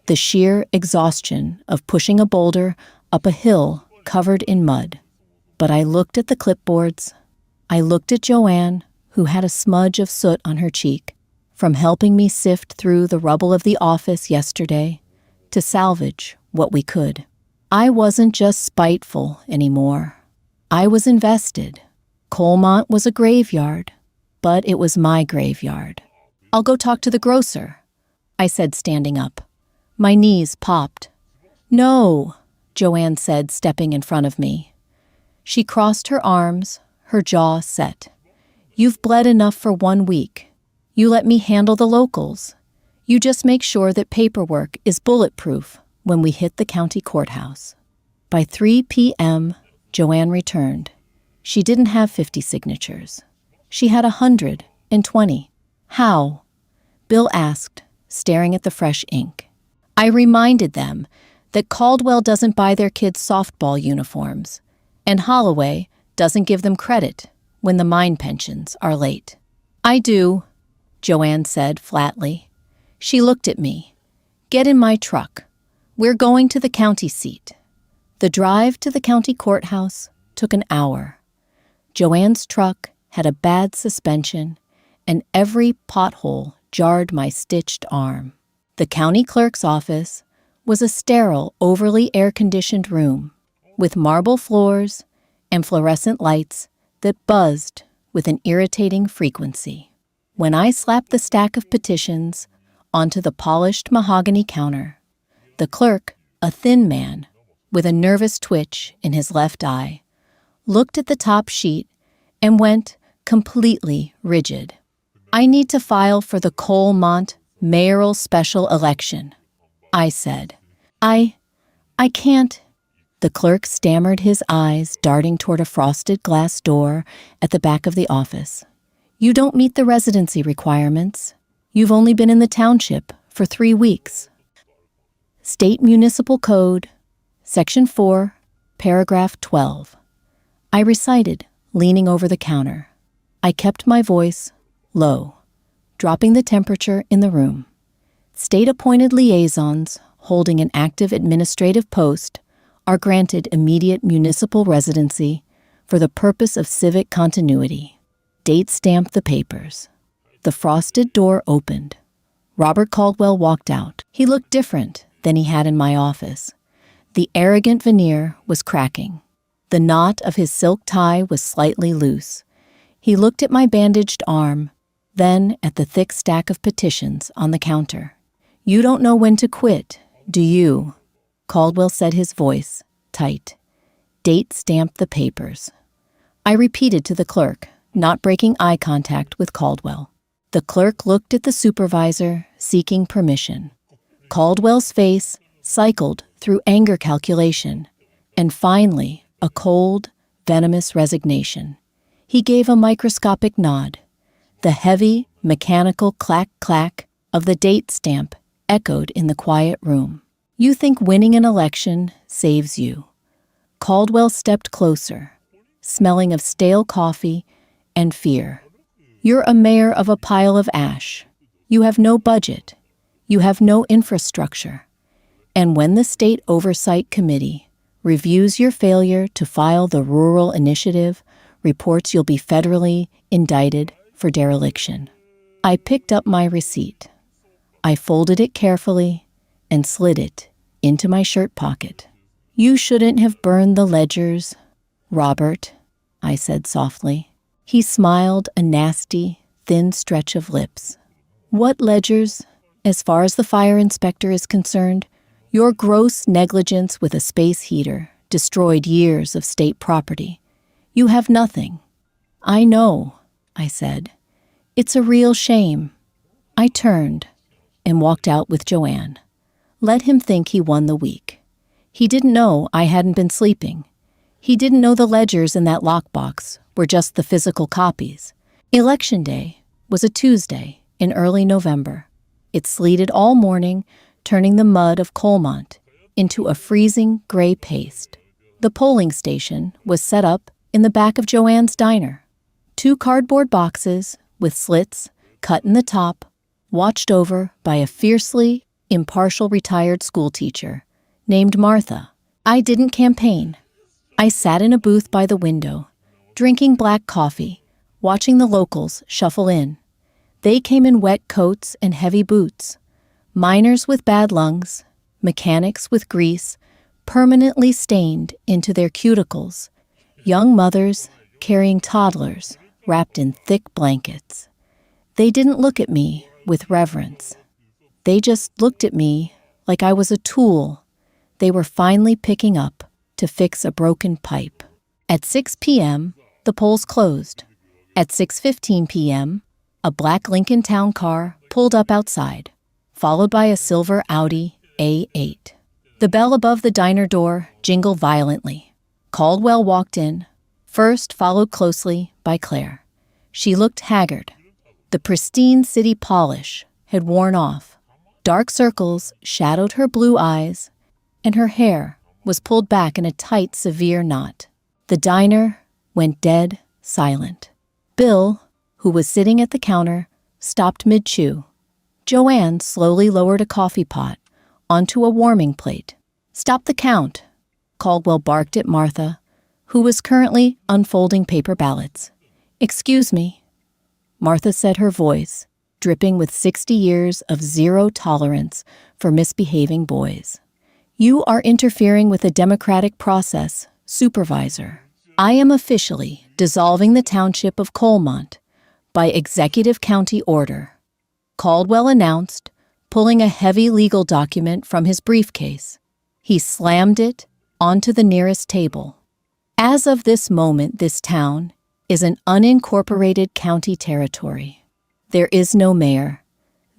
the sheer exhaustion of pushing a boulder up a hill covered in mud. But I looked at the clipboards. I looked at Joanne, who had a smudge of soot on her cheek, from helping me sift through the rubble of the office yesterday to salvage what we could. I wasn't just spiteful anymore. I was invested. Colmont was a graveyard, but it was my graveyard. I'll go talk to the grocer, I said, standing up. My knees popped. No, Joanne said, stepping in front of me. She crossed her arms, her jaw set. You've bled enough for 1 week. You let me handle the locals. You just make sure that paperwork is bulletproof when we hit the county courthouse. By 3 p.m., Joanne returned. She didn't have 50 signatures. She had 120. How? Bill asked, staring at the fresh ink. I reminded them that Caldwell doesn't buy their kids softball uniforms, and Holloway doesn't give them credit when the mine pensions are late. I do, Joanne said flatly. She looked at me. Get in my truck. We're going to the county seat. The drive to the county courthouse took an hour. Joanne's truck had a bad suspension, and every pothole jarred my stitched arm. The county clerk's office was a sterile, overly air-conditioned room with marble floors and fluorescent lights that buzzed with an irritating frequency. When I slapped the stack of petitions onto the polished mahogany counter, the clerk, a thin man with a nervous twitch in his left eye, looked at the top sheet and went completely rigid. "I need to file for the Coalmont mayoral special election," I said. I can't." The clerk stammered, his eyes darting toward a frosted glass door at the back of the office. "You don't meet the residency requirements. You've only been in the township for 3 weeks." State Municipal Code, Section 4, Paragraph 12. I recited, leaning over the counter. I kept my voice low, dropping the temperature in the room. State-appointed liaisons holding an active administrative post are granted immediate municipal residency for the purpose of civic continuity. Date stamped the papers. The frosted door opened. Robert Caldwell walked out. He looked different than he had in my office. The arrogant veneer was cracking. The knot of his silk tie was slightly loose. He looked at my bandaged arm, then at the thick stack of petitions on the counter. "You don't know when to quit, do you?" Caldwell said, his voice tight. Date stamped the papers. I repeated to the clerk, not breaking eye contact with Caldwell. The clerk looked at the supervisor, seeking permission. Caldwell's face cycled through anger calculation, and finally a cold, venomous resignation. He gave a microscopic nod. The heavy, mechanical clack-clack of the date stamp echoed in the quiet room. "You think winning an election saves you." Caldwell stepped closer, smelling of stale coffee and fear. "You're a mayor of a pile of ash. You have no budget. You have no infrastructure. And when the State Oversight Committee reviews your failure to file the rural initiative, reports you'll be federally indicted for dereliction." I picked up my receipt. I folded it carefully and slid it into my shirt pocket. "You shouldn't have burned the ledgers, Robert," I said softly. He smiled a nasty, thin stretch of lips. "What ledgers? As far as the fire inspector is concerned, your gross negligence with a space heater destroyed years of state property. You have nothing." "I know," I said. "It's a real shame." I turned and walked out with Joanne. Let him think he won the week. He didn't know I hadn't been sleeping. He didn't know the ledgers in that lockbox were just the physical copies. Election day was a Tuesday in early November. It sleeted all morning, turning the mud of Coalmont into a freezing gray paste. The polling station was set up in the back of Joanne's diner. 2 cardboard boxes with slits cut in the top, watched over by a fiercely impartial retired schoolteacher named Martha. I didn't campaign. I sat in a booth by the window, drinking black coffee, watching the locals shuffle in. They came in wet coats and heavy boots, miners with bad lungs, mechanics with grease permanently stained into their cuticles, young mothers carrying toddlers wrapped in thick blankets. They didn't look at me with reverence. They just looked at me like I was a tool they were finally picking up to fix a broken pipe. At 6 p.m., the polls closed. At 6:15 p.m., a black Lincoln Town car pulled up outside, followed by a silver Audi A8. The bell above the diner door jingled violently. Caldwell walked in, first followed closely by Claire. She looked haggard. The pristine city polish had worn off. Dark circles shadowed her blue eyes, and her hair was pulled back in a tight, severe knot. The diner went dead silent. Bill, who was sitting at the counter, stopped mid-chew. Joanne slowly lowered a coffee pot onto a warming plate. "Stop the count," Caldwell barked at Martha, who was currently unfolding paper ballots. "Excuse me," Martha said, her voice dripping with 60 years of zero tolerance for misbehaving boys. "You are interfering with the democratic process, Supervisor. I am officially dissolving the township of Colmont by executive county order," Caldwell announced, pulling a heavy legal document from his briefcase. He slammed it onto the nearest table. "As of this moment, this town is an unincorporated county territory. There is no mayor.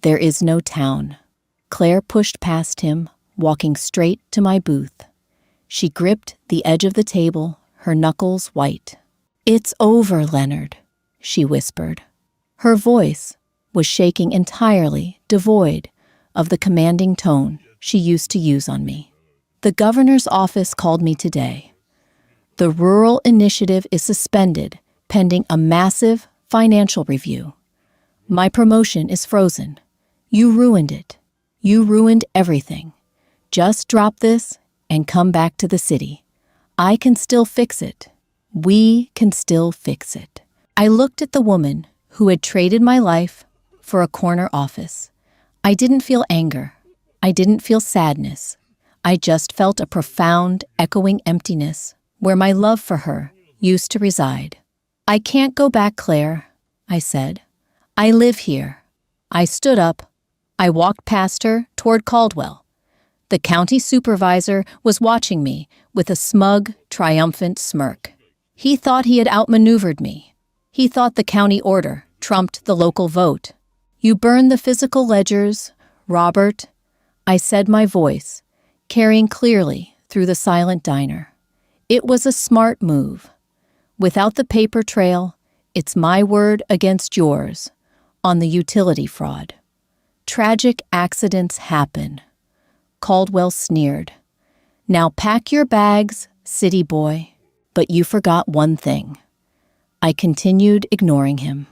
There is no town." Claire pushed past him, walking straight to my booth. She gripped the edge of the table, her knuckles white. "It's over, Leonard," she whispered. Her voice was shaking, entirely devoid of the commanding tone she used to use on me. "The governor's office called me today. The rural initiative is suspended pending a massive financial review. My promotion is frozen. You ruined it. You ruined everything. Just drop this and come back to the city. I can still fix it. We can still fix it." I looked at the woman who had traded my life for a corner office. I didn't feel anger. I didn't feel sadness. I just felt a profound, echoing emptiness where my love for her used to reside. "I can't go back, Claire," I said. "I live here." I stood up. I walked past her toward Caldwell. The county supervisor was watching me with a smug, triumphant smirk. He thought he had outmaneuvered me. He thought the county order trumped the local vote. "You burned the physical ledgers, Robert," I said, my voice carrying clearly through the silent diner. "It was a smart move. Without the paper trail, it's my word against yours on the utility fraud. Tragic accidents happen." Caldwell sneered. "Now pack your bags, city boy." "But you forgot one thing." I continued, ignoring him.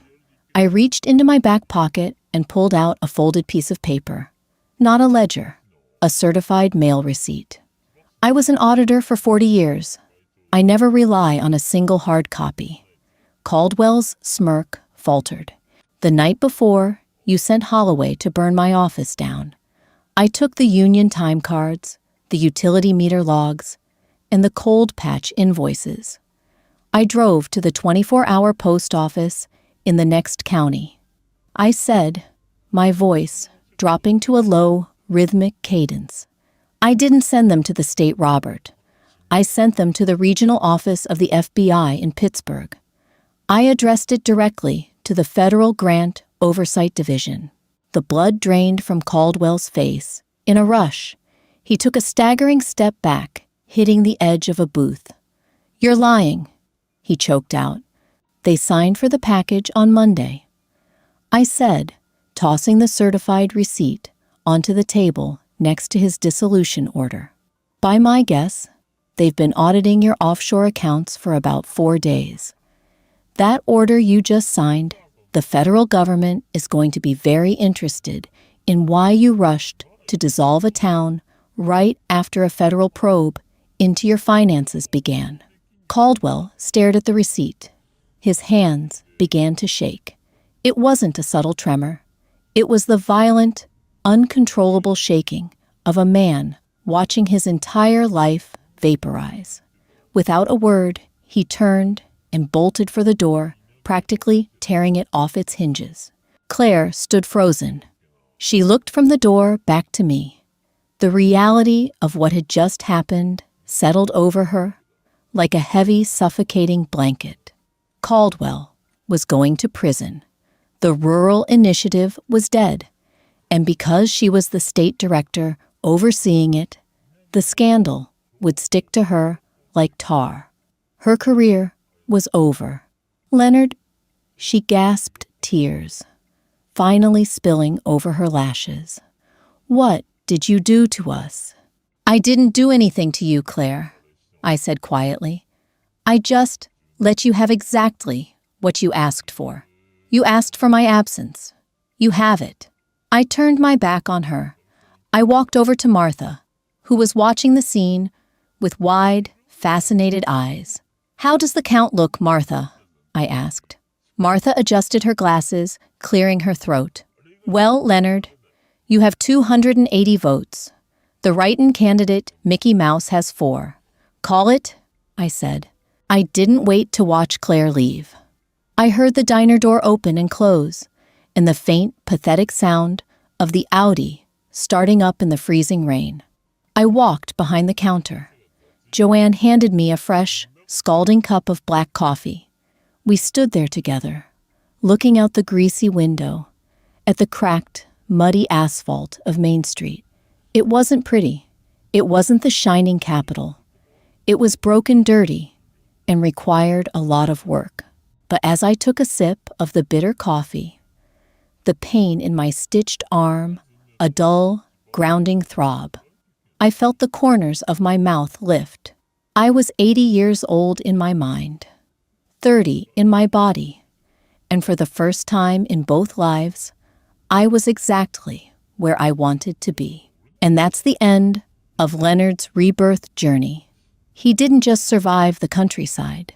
I reached into my back pocket and pulled out a folded piece of paper. Not a ledger, a certified mail receipt. I was an auditor for 40 years. I never rely on a single hard copy. Caldwell's smirk faltered. "The night before, you sent Holloway to burn my office down. I took the union time cards, the utility meter logs, and the cold patch invoices. I drove to the 24-hour post office in the next county." I said, my voice dropping to a low, rhythmic cadence. "I didn't send them to the state, Robert. I sent them to the regional office of the FBI in Pittsburgh. I addressed it directly to the Federal Grant Oversight Division." The blood drained from Caldwell's face. In a rush, he took a staggering step back, hitting the edge of a booth. "You're lying," he choked out. "They signed for the package on Monday." I said, tossing the certified receipt onto the table next to his dissolution order. "By my guess, they've been auditing your offshore accounts for about 4 days. That order you just signed, the federal government is going to be very interested in why you rushed to dissolve a town right after a federal probe into your finances began." Caldwell stared at the receipt. His hands began to shake. It wasn't a subtle tremor. It was the violent, uncontrollable shaking of a man watching his entire life vaporize. Without a word, he turned and bolted for the door, practically tearing it off its hinges. Claire stood frozen. She looked from the door back to me. The reality of what had just happened settled over her like a heavy, suffocating blanket. Caldwell was going to prison. The rural initiative was dead. And because she was the state director overseeing it, the scandal would stick to her like tar. Her career was over. "Leonard," she gasped, tears finally spilling over her lashes. "What did you do to us?" "I didn't do anything to you, Claire," I said quietly. "I just let you have exactly what you asked for. You asked for my absence. You have it." I turned my back on her. I walked over to Martha, who was watching the scene with wide, fascinated eyes. "How does the count look, Martha?" I asked. Martha adjusted her glasses, clearing her throat. "Well, Leonard, you have 280 votes. The write-in candidate, Mickey Mouse, has 4. Call it," I said. I didn't wait to watch Claire leave. I heard the diner door open and close, and the faint, pathetic sound of the Audi starting up in the freezing rain. I walked behind the counter. Joanne handed me a fresh, scalding cup of black coffee. We stood there together, looking out the greasy window at the cracked, muddy asphalt of Main Street. It wasn't pretty. It wasn't the shining capital. It was broken, dirty, and required a lot of work. But as I took a sip of the bitter coffee, the pain in my stitched arm, a dull, grounding throb, I felt the corners of my mouth lift. I was 80 years old in my mind, 30 in my body, and for the first time in both lives, I was exactly where I wanted to be. And that's the end of Leonard's rebirth journey. He didn't just survive the countryside.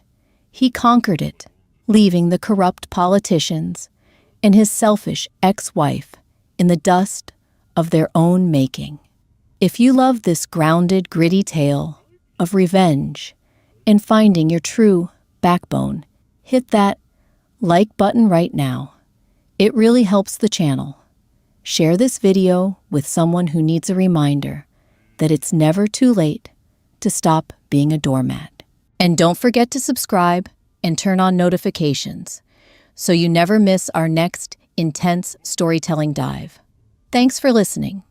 He conquered it, leaving the corrupt politicians and his selfish ex-wife in the dust of their own making. If you love this grounded, gritty tale of revenge and finding your true backbone, hit that like button right now. It really helps the channel. Share this video with someone who needs a reminder that it's never too late to stop being a doormat. And don't forget to subscribe and turn on notifications so you never miss our next intense storytelling dive. Thanks for listening.